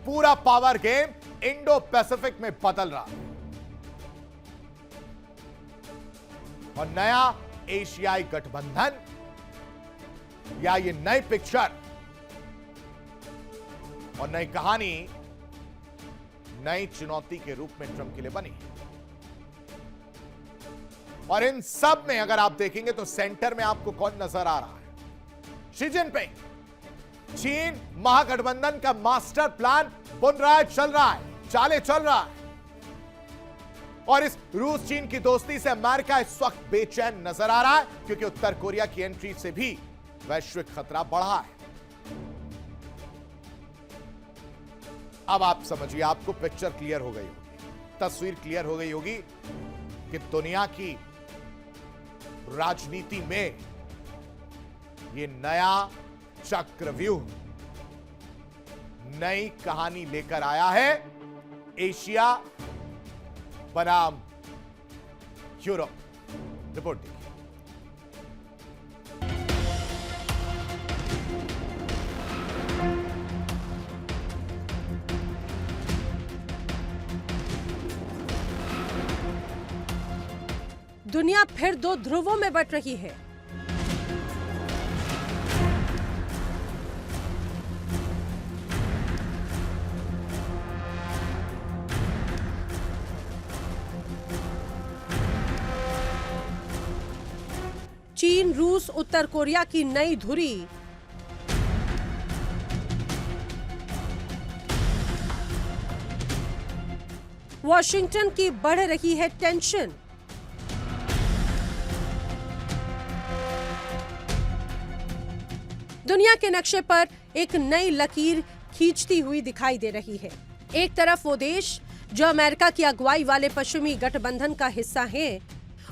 पूरा पावर गेम इंडो पैसिफिक में बदल रहा है और नया एशियाई गठबंधन या ये नई पिक्चर और नई कहानी नई चुनौती के रूप में ट्रंप के लिए बनी। और इन सब में अगर आप देखेंगे तो सेंटर में आपको कौन नजर आ रहा है? Xi Jinping. चीन महागठबंधन का मास्टर प्लान बुन रहा है, चल रहा है, चाले चल रहा है। और इस रूस चीन की दोस्ती से अमेरिका इस वक्त बेचैन नजर आ रहा है क्योंकि उत्तर कोरिया की एंट्री से भी वैश्विक खतरा बढ़ा है। अब आप समझिए, आपको पिक्चर क्लियर हो गई होगी, तस्वीर क्लियर हो गई होगी कि दुनिया की राजनीति में ये नया चक्रव्यूह, नई कहानी लेकर आया है एशिया बनाम यूरोप। रिपोर्ट देखिए।
दुनिया फिर दो ध्रुवों में बंट रही है। चीन रूस उत्तर कोरिया की नई धुरी। वॉशिंगटन की बढ़ रही है टेंशन। दुनिया के नक्शे पर एक नई लकीर खींचती हुई दिखाई दे रही है। एक तरफ वो देश जो अमेरिका की अगुवाई वाले पश्चिमी गठबंधन का हिस्सा हैं,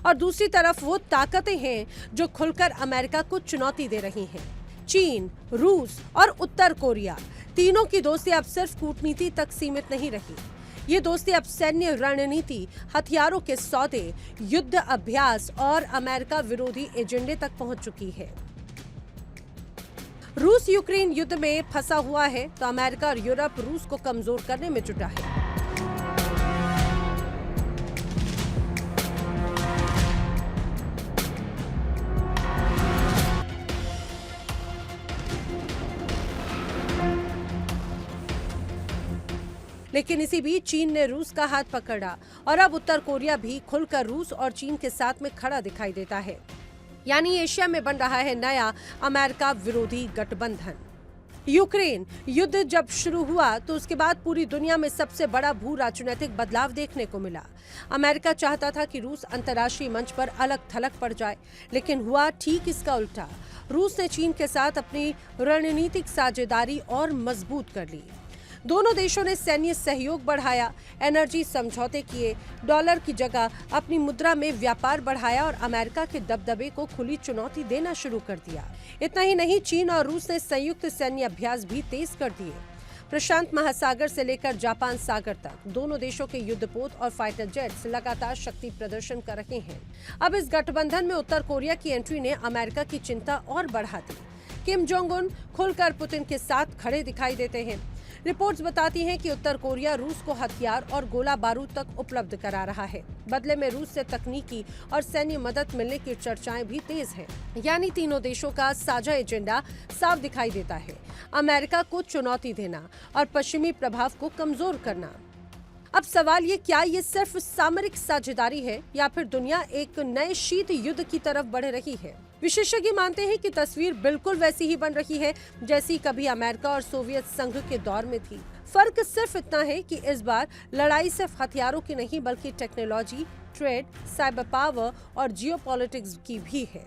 और दूसरी तरफ वो ताकतें हैं जो खुलकर अमेरिका को चुनौती दे रही हैं। चीन, रूस और उत्तर कोरिया तीनों की दोस्ती अब सिर्फ कूटनीति तक सीमित नहीं रही। ये दोस्ती अब सैन्य रणनीति, हथियारों के सौदे, युद्ध अभ्यास और अमेरिका विरोधी एजेंडे तक पहुंच चुकी है। रूस यूक्रेन युद्ध में फंसा हुआ है तो अमेरिका और यूरोप रूस को कमजोर करने में जुटा है। लेकिन इसी बीच चीन ने रूस का हाथ पकड़ा और अब उत्तर कोरिया भी खुलकर रूस और चीन के साथ में खड़ा दिखाई देता है। यानी एशिया में बन रहा है नया अमेरिका विरोधी गठबंधन। यूक्रेन युद्ध जब शुरू हुआ तो उसके बाद पूरी दुनिया में सबसे बड़ा भू राजनीतिक बदलाव देखने को मिला। अमेरिका चाहता था कि रूस अंतर्राष्ट्रीय मंच पर अलग थलग पड़ जाए, लेकिन हुआ ठीक इसका उल्टा। रूस ने चीन के साथ अपनी रणनीतिक साझेदारी और मजबूत कर ली। दोनों देशों ने सैन्य सहयोग बढ़ाया, एनर्जी समझौते किए, डॉलर की जगह अपनी मुद्रा में व्यापार बढ़ाया और अमेरिका के दबदबे को खुली चुनौती देना शुरू कर दिया। इतना ही नहीं, चीन और रूस ने संयुक्त सैन्य अभ्यास भी तेज कर दिए। प्रशांत महासागर से लेकर जापान सागर तक दोनों देशों के युद्धपोत और फाइटर जेट्स लगातार शक्ति प्रदर्शन कर रहे हैं। अब इस गठबंधन में उत्तर कोरिया की एंट्री ने अमेरिका की चिंता और बढ़ा दी। किम जोंग उन खुलकर पुतिन के साथ खड़े दिखाई देते हैं। रिपोर्ट्स बताती हैं कि उत्तर कोरिया रूस को हथियार और गोला बारूद तक उपलब्ध करा रहा है। बदले में रूस से तकनीकी और सैन्य मदद मिलने की चर्चाएं भी तेज हैं। यानी तीनों देशों का साझा एजेंडा साफ दिखाई देता है, अमेरिका को चुनौती देना और पश्चिमी प्रभाव को कमजोर करना। अब सवाल ये, क्या ये सिर्फ सामरिक साझेदारी है या फिर दुनिया एक नए शीत युद्ध की तरफ बढ़ रही है? विशेषज्ञ मानते हैं कि तस्वीर बिल्कुल वैसी ही बन रही है जैसी कभी अमेरिका और सोवियत संघ के दौर में थी। फर्क सिर्फ इतना है कि इस बार लड़ाई सिर्फ हथियारों की नहीं बल्कि टेक्नोलॉजी, ट्रेड, साइबर पावर और जियोपॉलिटिक्स की भी है।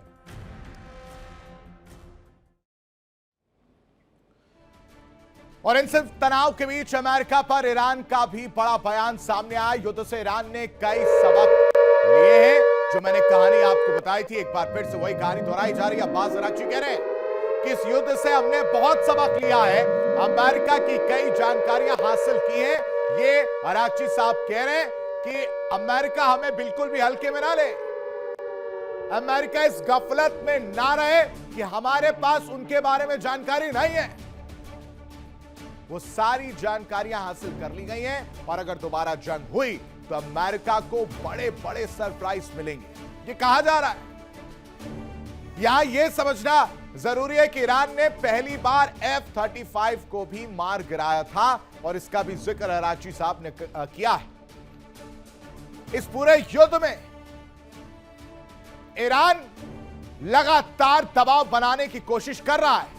और इन सिर्फ तनाव के बीच अमेरिका पर ईरान का भी बड़ा बयान सामने आया। युद्ध से ईरान ने कई सबक लिए हैं। जो मैंने कहानी आपको बताई थी, एक बार फिर से वही कहानी दोहराई जा रही है। अब्बास अरागची कह रहे हैं कि इस युद्ध से हमने बहुत सबक लिया है, अमेरिका की कई जानकारियां हासिल की हैं। ये अरागची साहब कह रहे हैं कि अमेरिका हमें बिल्कुल भी हल्के में ना ले, अमेरिका इस गफलत में ना रहे कि हमारे पास उनके बारे में जानकारी नहीं है। वो सारी जानकारियां हासिल कर ली गई हैं और अगर दोबारा जंग हुई तो अमेरिका को बड़े बड़े सरप्राइज मिलेंगे, ये कहा जा रहा है। यहां यह समझना जरूरी है कि ईरान ने पहली बार F-35 को भी मार गिराया था और इसका भी जिक्र अरागची साहब ने किया है। इस पूरे युद्ध में ईरान लगातार दबाव बनाने की कोशिश कर रहा है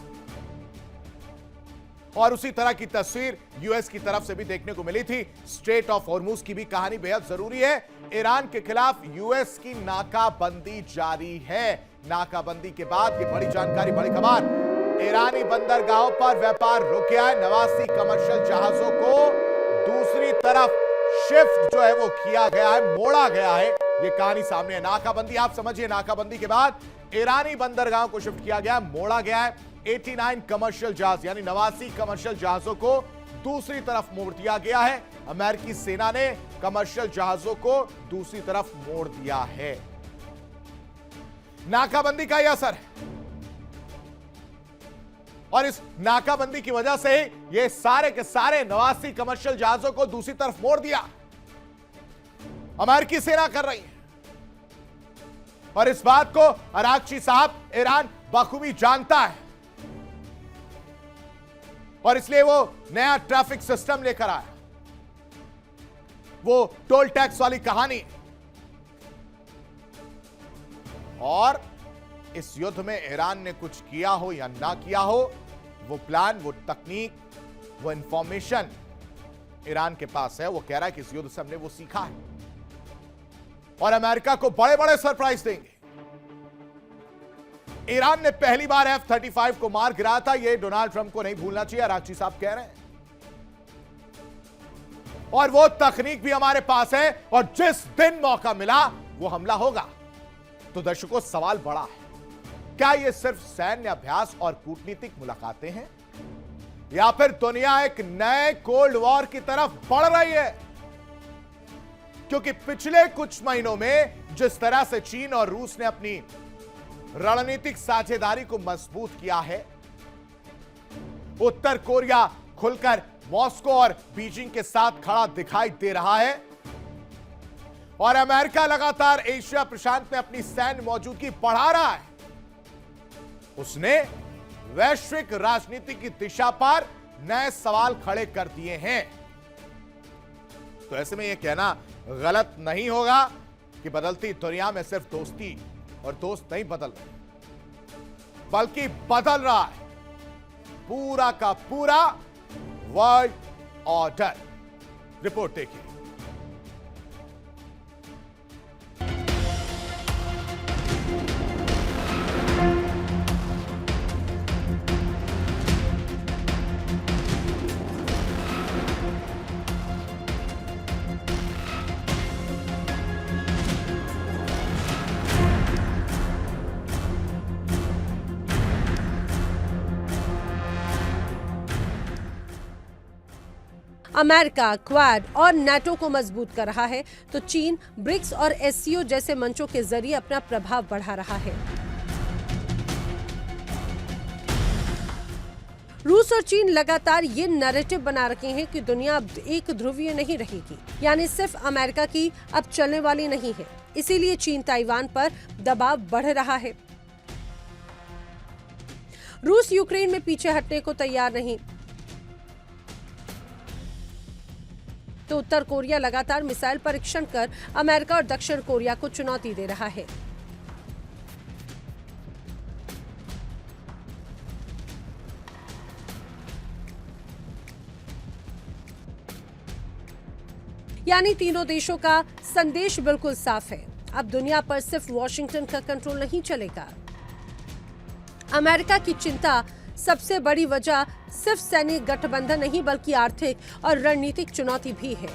और उसी तरह की तस्वीर यूएस की तरफ से भी देखने को मिली थी। स्ट्रेट ऑफ हॉर्मुज की भी कहानी बेहद जरूरी है। ईरान के खिलाफ यूएस की नाकाबंदी जारी है। नाकाबंदी के बाद ये बड़ी जानकारी, बड़ी खबर, ईरानी बंदरगाहों पर व्यापार रुक गया है। 89 कमर्शियल जहाजों को दूसरी तरफ शिफ्ट जो है वो किया गया है, मोड़ा गया है। ये कहानी सामने है। नाकाबंदी आप समझिए, नाकाबंदी के बाद ईरानी बंदरगाहों को शिफ्ट किया गया, मोड़ा गया है। 89 कमर्शियल जहाज यानी 89 कमर्शियल जहाजों को दूसरी तरफ मोड़ दिया गया है। अमेरिकी सेना ने कमर्शियल जहाजों को दूसरी तरफ मोड़ दिया है। नाकाबंदी का यह असर है और इस नाकाबंदी की वजह से ये सारे के सारे 89 कमर्शियल जहाजों को दूसरी तरफ मोड़ दिया अमेरिकी सेना कर रही है। और इस बात को अरागची साहब ईरान बखूबी जानता है और इसलिए वो नया ट्रैफिक सिस्टम लेकर आया। वो टोल टैक्स वाली कहानी और इस युद्ध में ईरान ने कुछ किया हो या ना किया हो, वो प्लान, वो तकनीक, वो इंफॉर्मेशन ईरान के पास है। वो कह रहा है कि इस युद्ध से हमने वो सीखा है और अमेरिका को बड़े बड़े सरप्राइज देंगे। ईरान ने पहली बार F-35 को मार गिराया था, यह डोनाल्ड ट्रंप को नहीं भूलना चाहिए, आरागची साहब कह रहे हैं। और वो तकनीक भी हमारे पास है और जिस दिन मौका मिला वो हमला होगा। तो दर्शकों, सवाल बड़ा है, क्या ये सिर्फ सैन्य अभ्यास और कूटनीतिक मुलाकातें हैं या फिर दुनिया एक नए कोल्ड वॉर की तरफ बढ़ रही है? क्योंकि पिछले कुछ महीनों में जिस तरह से चीन और रूस ने अपनी रणनीतिक साझेदारी को मजबूत किया है, उत्तर कोरिया खुलकर मॉस्को और बीजिंग के साथ खड़ा दिखाई दे रहा है और अमेरिका लगातार एशिया प्रशांत में अपनी सैन्य मौजूदगी बढ़ा रहा है। उसने वैश्विक राजनीति की दिशा पर नए सवाल खड़े कर दिए हैं। तो ऐसे में यह कहना गलत नहीं होगा कि बदलती दुनिया में सिर्फ दोस्ती और दोस्त नहीं बदल रहे, बल्कि बदल रहा है पूरा का पूरा वर्ल्ड ऑर्डर। रिपोर्ट देखिए।
अमेरिका क्वाड और नाटो को मजबूत कर रहा है, तो चीन ब्रिक्स और एससीओ जैसे मंचों के जरिए अपना प्रभाव बढ़ा रहा है। रूस और चीन लगातार ये नैरेटिव बना रखे हैं कि दुनिया अब एक ध्रुवीय नहीं रहेगी, यानी सिर्फ अमेरिका की अब चलने वाली नहीं है। इसीलिए चीन ताइवान पर दबाव बढ़ रहा है। रूस यूक्रेन में पीछे हटने को तैयार नहीं, तो उत्तर कोरिया लगातार मिसाइल परीक्षण कर अमेरिका और दक्षिण कोरिया को चुनौती दे रहा है। यानी तीनों देशों का संदेश बिल्कुल साफ है, अब दुनिया पर सिर्फ वॉशिंगटन का कंट्रोल नहीं चलेगा। अमेरिका की चिंता सबसे बड़ी वजह सिर्फ सैनिक गठबंधन नहीं बल्कि आर्थिक और रणनीतिक चुनौती भी है।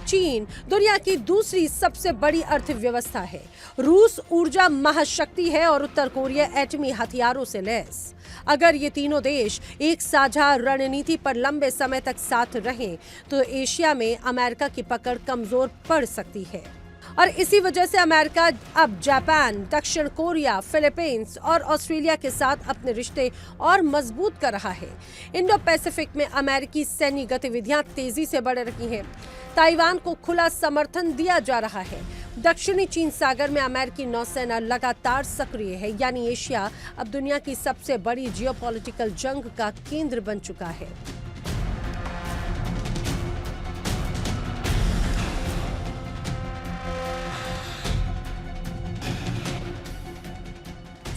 चीन दुनिया की दूसरी सबसे बड़ी अर्थव्यवस्था है, रूस ऊर्जा महाशक्ति है और उत्तर कोरिया एटमी हथियारों से लैस। अगर ये तीनों देश एक साझा रणनीति पर लंबे समय तक साथ रहें तो एशिया में अमेरिका की पकड़ कमजोर पड़ सकती है और इसी वजह से अमेरिका अब जापान, दक्षिण कोरिया, फिलीपींस और ऑस्ट्रेलिया के साथ अपने रिश्ते और मजबूत कर रहा है। इंडो पैसिफिक में अमेरिकी सैन्य गतिविधियां तेजी से बढ़ रही हैं। ताइवान को खुला समर्थन दिया जा रहा है। दक्षिणी चीन सागर में अमेरिकी नौसेना लगातार सक्रिय है, यानी एशिया अब दुनिया की सबसे बड़ी जियोपॉलिटिकल जंग का केंद्र बन चुका है।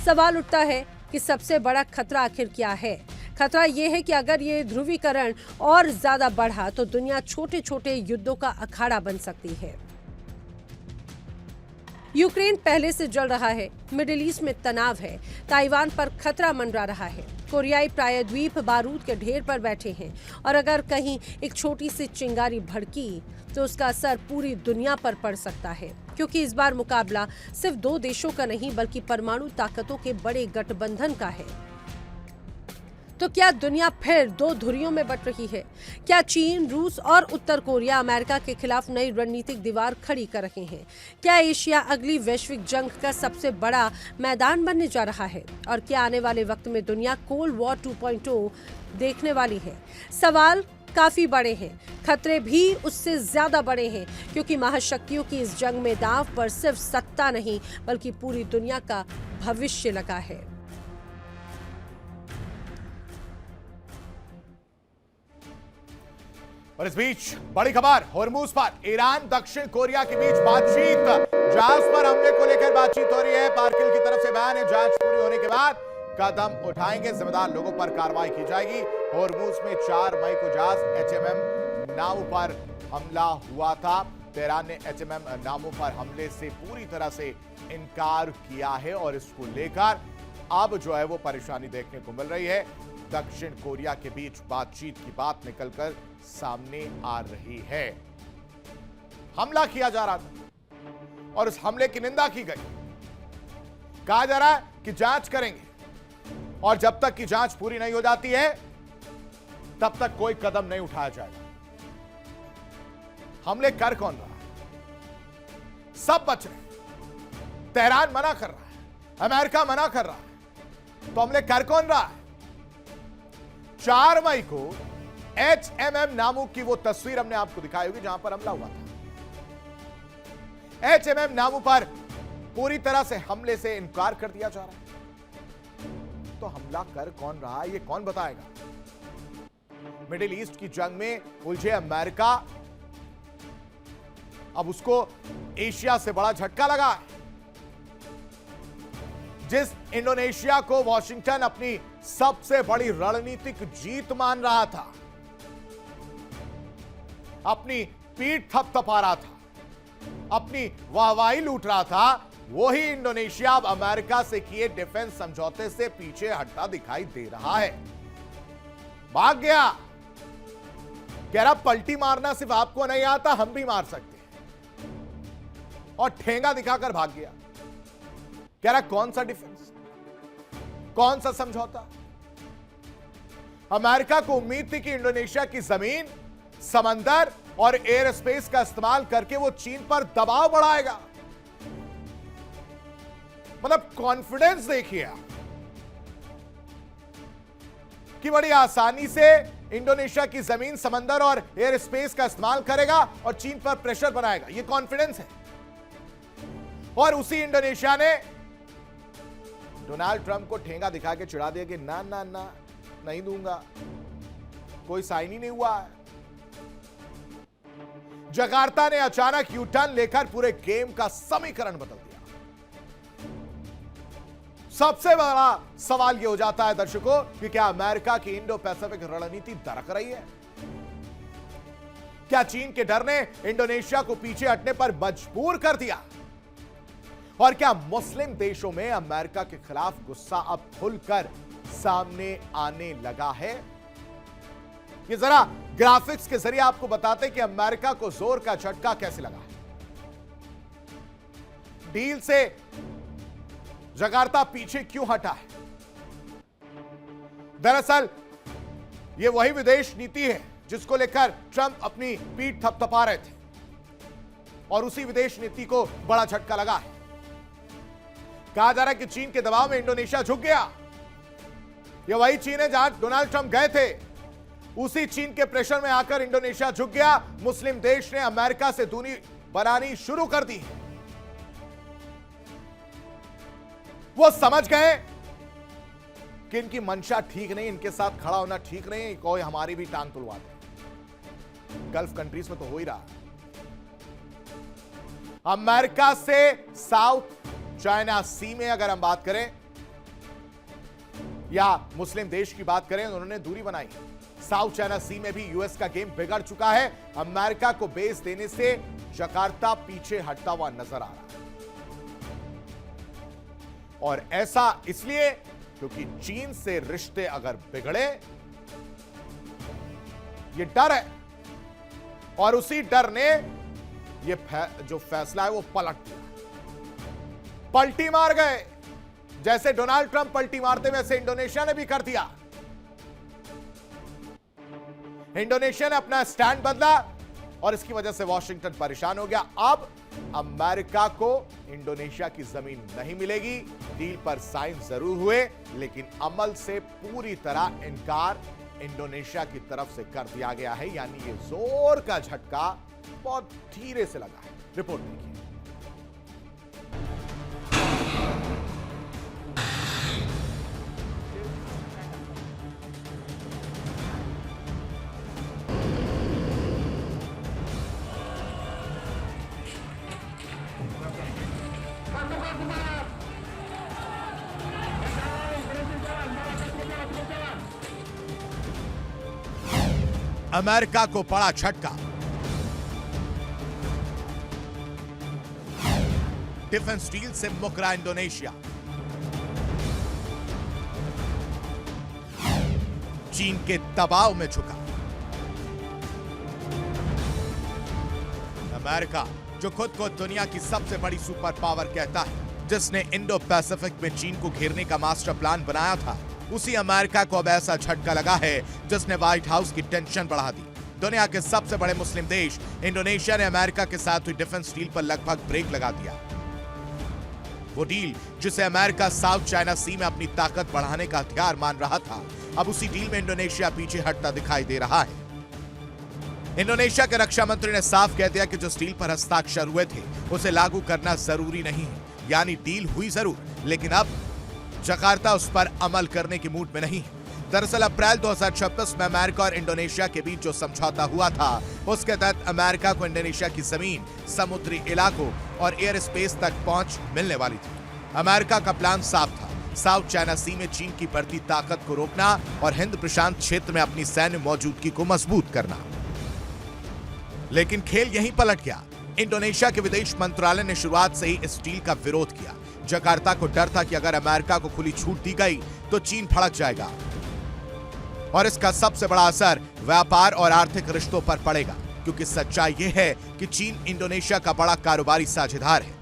सवाल उठता है कि सबसे बड़ा खतरा आखिर क्या है? खतरा यह है कि अगर ये ध्रुवीकरण और ज्यादा बढ़ा तो दुनिया छोटे छोटे युद्धों का अखाड़ा बन सकती है। यूक्रेन पहले से जल रहा है, मिडिल ईस्ट में तनाव है, ताइवान पर खतरा मंडरा रहा है, कोरियाई प्रायद्वीप बारूद के ढेर पर बैठे हैं और अगर कहीं एक छोटी सी चिंगारी भड़की तो उसका असर पूरी दुनिया पर पड़ सकता है, क्योंकि इस बार मुकाबला सिर्फ दो देशों का नहीं बल्कि परमाणु ताकतों के बड़े गठबंधन का है। तो क्या दुनिया फिर दो धुरियों में बंट रही है? क्या चीन, रूस और उत्तर कोरिया अमेरिका के खिलाफ नई रणनीतिक दीवार खड़ी कर रहे हैं? क्या एशिया अगली वैश्विक जंग का सबसे बड़ा मैदान बनने जा रहा है? और क्या आने वाले वक्त में दुनिया कोल्ड वॉर 2.0 देखने वाली है? सवाल काफी बड़े हैं, खतरे भी उससे ज्यादा बड़े हैं, क्योंकि महाशक्तियों की इस जंग में दांव पर सिर्फ सत्ता नहीं बल्कि पूरी दुनिया का भविष्य लगा है।
और इस बीच बड़ी खबर, होर्मुज पर ईरान दक्षिण कोरिया के बीच बातचीत, जहाज पर हमले को लेकर बातचीत हो रही है। पार्किल की तरफ से बयान है, जांच पूरी होने होने के बाद कदम उठाएंगे, जिम्मेदार लोगों पर कार्रवाई की जाएगी। होर्मुज में 4 मई को जहाज HMM नाउ पर हमला हुआ था। तेहरान ने HMM नामों पर हमले से पूरी तरह से इनकार किया है और इसको लेकर अब जो है वो परेशानी देखने को मिल रही है। दक्षिण कोरिया के बीच बातचीत की बात निकलकर सामने आ रही है। हमला किया जा रहा था और उस हमले की निंदा की गई। कहा जा रहा है कि जांच करेंगे और जब तक की जांच पूरी नहीं हो जाती है तब तक कोई कदम नहीं उठाया जाएगा। हमले कर कौन रहा है? सब बच रहे हैं। तेहरान मना कर रहा है, अमेरिका मना कर रहा है, तो हमले कर कौन रहा है? 4 मई को HMM नामू की वो तस्वीर हमने आपको दिखाई होगी जहां पर हमला हुआ था। HMM नामू पर पूरी तरह से हमले से इनकार कर दिया जा रहा है। तो हमला कर कौन रहा है, ये कौन बताएगा? मिडिल ईस्ट की जंग में उलझे अमेरिका, अब उसको एशिया से बड़ा झटका लगा है। जिस इंडोनेशिया को वॉशिंगटन अपनी सबसे बड़ी रणनीतिक जीत मान रहा था, अपनी पीठ थपथपा रहा था, अपनी वाहवाही लूट रहा था, वही इंडोनेशिया अब अमेरिका से किए डिफेंस समझौते से पीछे हटता दिखाई दे रहा है। भाग गया, कह रहा पलटी मारना सिर्फ आपको नहीं आता, हम भी मार सकते हैं, और ठेंगा दिखाकर भाग गया। कह रहा कौन सा डिफेंस, कौन सा समझौता? अमेरिका को उम्मीद थी कि इंडोनेशिया की जमीन, समंदर और एयर स्पेस का इस्तेमाल करके वो चीन पर दबाव बढ़ाएगा। मतलब कॉन्फिडेंस देखिए आप कि बड़ी आसानी से इंडोनेशिया की जमीन, समंदर और एयर स्पेस का इस्तेमाल करेगा और चीन पर प्रेशर बनाएगा। यह कॉन्फिडेंस है। और उसी इंडोनेशिया ने डोनाल्ड ट्रंप को ठेंगा दिखा के चिढ़ा दिया कि ना ना ना, नहीं दूंगा, कोई साइन ही नहीं हुआ है। जकार्ता ने अचानक यू टर्न लेकर पूरे गेम का समीकरण बदल दिया। सबसे बड़ा सवाल यह हो जाता है दर्शकों कि क्या अमेरिका की इंडो पैसिफिक रणनीति दरक रही है? क्या चीन के डर ने इंडोनेशिया को पीछे हटने पर मजबूर कर दिया? और क्या मुस्लिम देशों में अमेरिका के खिलाफ गुस्सा अब खुलकर सामने आने लगा है? ये जरा ग्राफिक्स के जरिए आपको बताते हैं कि अमेरिका को जोर का झटका कैसे लगा है। डील से जकार्ता पीछे क्यों हटा है? दरअसल यह वही विदेश नीति है जिसको लेकर ट्रंप अपनी पीठ थपथपा रहे थे और उसी विदेश नीति को बड़ा झटका लगा है। कहा जा रहा है कि चीन के दबाव में इंडोनेशिया झुक गया। यह वही चीन है जहां डोनाल्ड ट्रंप गए थे। उसी चीन के प्रेशर में आकर इंडोनेशिया झुक गया। मुस्लिम देश ने अमेरिका से दूरी बनानी शुरू कर दी। वो समझ गए कि इनकी मंशा ठीक नहीं, इनके साथ खड़ा होना ठीक नहीं, कोई हमारी भी टांग तुलवा दे। गल्फ कंट्रीज में तो हो ही रहा। अमेरिका से साउथ चाइना सी में अगर हम बात करें या मुस्लिम देश की बात करें, उन्होंने दूरी बनाई। साउथ चाइना सी में भी यूएस का गेम बिगड़ चुका है। अमेरिका को बेस देने से जकार्ता पीछे हटता हुआ नजर आ रहा है, और ऐसा इसलिए क्योंकि चीन से रिश्ते अगर बिगड़े, ये डर है, और उसी डर ने ये जो फैसला है वो पलट दिया। पलटी मार गए। जैसे डोनाल्ड ट्रंप पलटी मारते वैसे इंडोनेशिया ने भी कर दिया। इंडोनेशिया ने अपना स्टैंड बदला और इसकी वजह से वॉशिंगटन परेशान हो गया। अब अमेरिका को इंडोनेशिया की जमीन नहीं मिलेगी। डील पर साइन जरूर हुए, लेकिन अमल से पूरी तरह इनकार इंडोनेशिया की तरफ से कर दिया गया है। यानी ये जोर का झटका बहुत धीरे से लगा है। रिपोर्ट देखिए। अमेरिका को पड़ा झटका। डिफेंस डील से मुकरा इंडोनेशिया। चीन के दबाव में झुका। अमेरिका, जो खुद को दुनिया की सबसे बड़ी सुपर पावर कहता है, जिसने इंडो पैसिफिक में चीन को घेरने का मास्टर प्लान बनाया था, उसी अमेरिका को अब ऐसा झटका लगा है जिसने व्हाइट हाउस की टेंशन बढ़ा दी। दुनिया के सबसे बड़े मुस्लिम देश इंडोनेशिया ने अमेरिका के साथ हुई डिफेंस डील पर लगभग ब्रेक लगा दिया। वो डील जिसे अमेरिका साउथ चाइना सी में अपनी ताकत बढ़ाने का हथियार मान रहा था, अब उसी डील में इंडोनेशिया पीछे हटता दिखाई दे रहा है। इंडोनेशिया के रक्षा मंत्री ने साफ कह दिया कि जो डील पर हस्ताक्षर हुए थे उसे लागू करना जरूरी नहीं है, यानी डील हुई जरूर, लेकिन अब जकार्ता उस पर अमल करने की मूड में नहीं है। दरअसल अप्रैल 2026 में अमेरिका और इंडोनेशिया के बीच जो समझौता हुआ था, उसके तहत अमेरिका को इंडोनेशिया की जमीन, समुद्री इलाकों और एयर स्पेस तक पहुंच मिलने वाली थी। अमेरिका का प्लान साफ था, साउथ चाइना सी में चीन की बढ़ती ताकत को रोकना और हिंद प्रशांत क्षेत्र में अपनी सैन्य मौजूदगी को मजबूत करना। लेकिन खेल यहीं पलट गया। इंडोनेशिया के विदेश मंत्रालय ने शुरुआत से ही इस डील का विरोध किया। जकार्ता को डर था कि अगर अमेरिका को खुली छूट दी गई तो चीन भड़क जाएगा और इसका सबसे बड़ा असर व्यापार और आर्थिक रिश्तों पर पड़ेगा, क्योंकि सच्चाई यह है कि चीन इंडोनेशिया का बड़ा कारोबारी साझेदार है।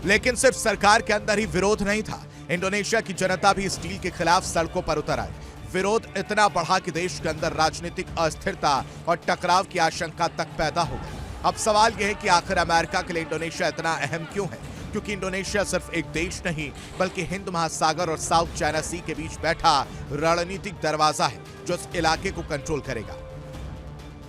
लेकिन सिर्फ सरकार के अंदर ही विरोध नहीं था, इंडोनेशिया की जनता भी इस डील के खिलाफ सड़कों पर उतर आई। विरोध इतना बढ़ा कि देश के अंदर राजनीतिक अस्थिरता और टकराव की आशंका तक पैदा हो गई। अब सवाल यह है कि आखिर अमेरिका के लिए इंडोनेशिया इतना अहम क्यों है, क्योंकि इंडोनेशिया सिर्फ एक देश नहीं बल्कि हिंद महासागर और साउथ चाइना सी के बीच बैठा रणनीतिक दरवाजा है जो इस इलाके को कंट्रोल करेगा।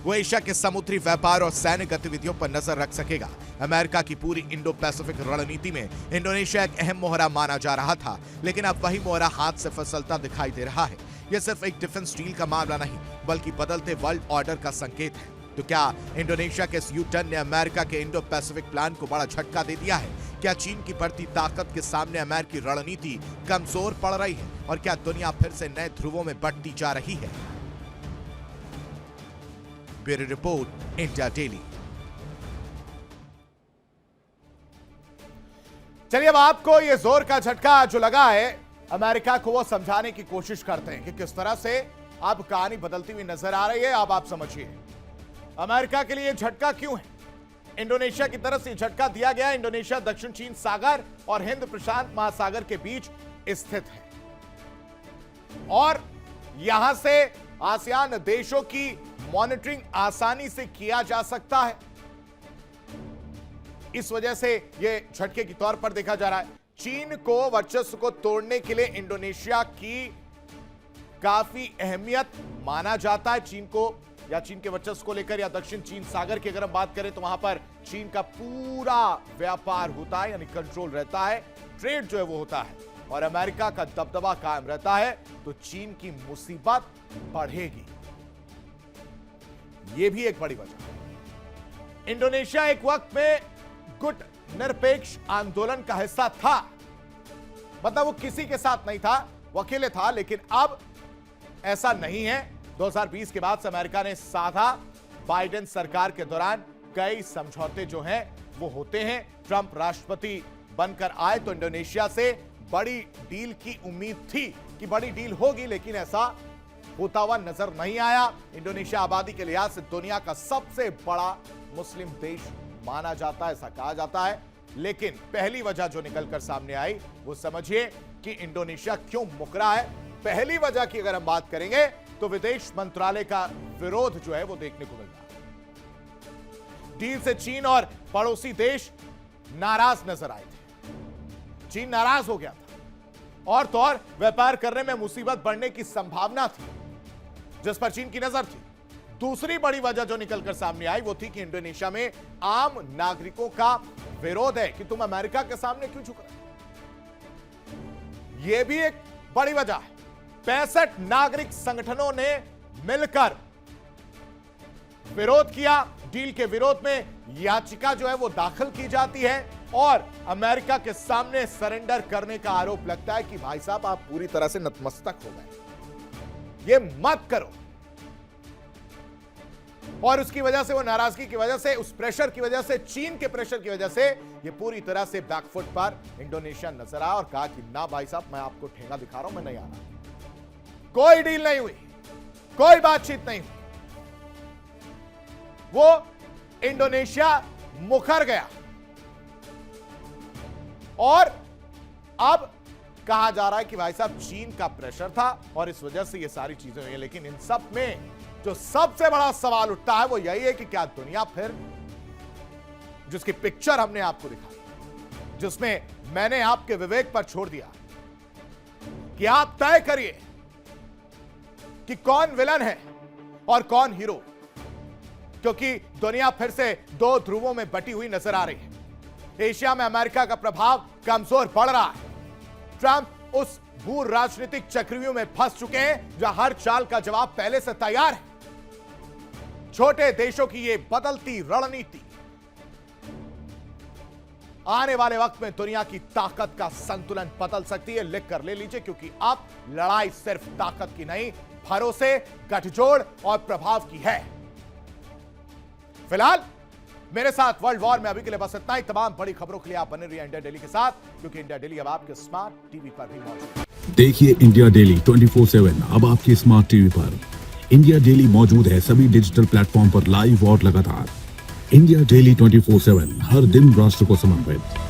वो एशिया के समुद्री व्यापार और सैन्य गतिविधियों पर नजर रख सकेगा। अमेरिका की पूरी इंडो पैसिफिक रणनीति में इंडोनेशिया एक अहम मोहरा माना जा रहा था, लेकिन अब वही मोहरा हाथ से फिसलता दिखाई दे रहा है। यह सिर्फ एक डिफेंस डील का मामला नहीं बल्कि बदलते वर्ल्ड ऑर्डर का संकेत है। तो क्या इंडोनेशिया के इस यू टर्न ने अमेरिका के इंडो पैसिफिक प्लान को बड़ा झटका दे दिया है? क्या चीन की बढ़ती ताकत के सामने अमेरिकी रणनीति कमजोर पड़ रही है और क्या दुनिया फिर से नए ध्रुवों में बंटती जा रही है? Bureau report, India daily. चलिए अब आपको ये जोर का झटका जो लगा है, अमेरिका को वो समझाने की कोशिश करते हैं कि किस तरह से अब कहानी बदलती हुई नजर आ रही है। अब आप समझिए अमेरिका के लिए झटका क्यों है। इंडोनेशिया की तरफ से झटका दिया गया। इंडोनेशिया दक्षिण चीन सागर और हिंद प्रशांत महासागर के बीच स्थित है और यहां से आसियान देशों की मॉनिटरिंग आसानी से किया जा सकता है। इस वजह से यह झटके के तौर पर देखा जा रहा है। चीन को वर्चस्व को तोड़ने के लिए इंडोनेशिया की काफी अहमियत माना जाता है। चीन को या चीन के वर्चस्व को लेकर या दक्षिण चीन सागर की अगर हम बात करें तो वहां पर चीन का पूरा व्यापार होता है, यानी कंट्रोल रहता है, ट्रेड जो है वो होता है और अमेरिका का दबदबा कायम रहता है तो चीन की मुसीबत बढ़ेगी। यह भी एक बड़ी वजह है। इंडोनेशिया एक वक्त में गुट निरपेक्ष आंदोलन का हिस्सा था, मतलब वो किसी के साथ नहीं था, वो अकेले था, लेकिन अब ऐसा नहीं है। 2020 के बाद से अमेरिका ने साधा। बाइडेन सरकार के दौरान कई समझौते जो हैं वो होते हैं। ट्रंप राष्ट्रपति बनकर आए तो इंडोनेशिया से बड़ी डील की उम्मीद थी कि बड़ी डील होगी, लेकिन ऐसा होता हुआ नजर नहीं आया। इंडोनेशिया आबादी के लिहाज से दुनिया का सबसे बड़ा मुस्लिम देश माना जाता है, ऐसा कहा जाता है, लेकिन पहली वजह जो निकलकर सामने आई वो समझिए कि इंडोनेशिया क्यों मुकरा है। पहली वजह की अगर हम बात करेंगे तो विदेश मंत्रालय का विरोध जो है वो देखने को मिल रहा है। डील से चीन और पड़ोसी देश नाराज नजर आए थे। चीन नाराज हो गया था और तो और व्यापार करने में मुसीबत बढ़ने की संभावना थी जिस पर चीन की नजर थी। दूसरी बड़ी वजह जो निकलकर सामने आई वो थी कि इंडोनेशिया में आम नागरिकों का विरोध है कि तुम अमेरिका के सामने क्यों झुक रहे। यह भी एक बड़ी वजह है। 65 नागरिक संगठनों ने मिलकर विरोध किया। डील के विरोध में याचिका जो है वो दाखिल की जाती है और अमेरिका के सामने सरेंडर करने का आरोप लगता है कि भाई साहब आप पूरी तरह से नतमस्तक हो गए, ये मत करो। और उसकी वजह से, वो नाराजगी की वजह से, उस प्रेशर की वजह से, चीन के प्रेशर की वजह से ये पूरी तरह से बैकफुट पर इंडोनेशिया नजर आया और कहा कि ना भाई साहब, मैं आपको ठेंगा दिखा रहा हूं, मैं नहीं आ रहा। कोई डील नहीं हुई, कोई बातचीत नहीं हुई। वो इंडोनेशिया मुकर गया और अब कहा जा रहा है कि भाई साहब चीन का प्रेशर था और इस वजह से ये सारी चीजें हुई। लेकिन इन सब में जो सबसे बड़ा सवाल उठता है वो यही है कि क्या दुनिया फिर, जिसकी पिक्चर हमने आपको दिखाई, जिसमें मैंने आपके विवेक पर छोड़ दिया कि आप तय करिए कि कौन विलन है और कौन हीरो, क्योंकि दुनिया फिर से दो ध्रुवों में बटी हुई नजर आ रही है। एशिया में अमेरिका का प्रभाव कमजोर पड़ रहा है। ट्रंप उस भू राजनीतिक चक्रव्यूह में फंस चुके हैं जहां हर चाल का जवाब पहले से तैयार है। छोटे देशों की यह बदलती रणनीति आने वाले वक्त में दुनिया की ताकत का संतुलन बदल सकती है। लिख कर ले लीजिए, क्योंकि अब लड़ाई सिर्फ ताकत की नहीं, भरोसे, गठजोड़ और प्रभाव की है। फिलहाल मेरे साथ वर्ल्ड वॉर में अभी के लिए बस इतना ही। तमाम बड़ी खबरों के लिए आप बने रहिए इंडिया डेली के साथ, क्योंकि इंडिया डेली अब आपके स्मार्ट टीवी पर भी मौजूद है।
देखिए इंडिया डेली 24/7 अब आपके स्मार्ट टीवी पर। इंडिया डेली मौजूद है सभी डिजिटल प्लेटफॉर्म पर लाइव और लगातार। इंडिया डेली 24/7 हर दिन राष्ट्र को समर्पित।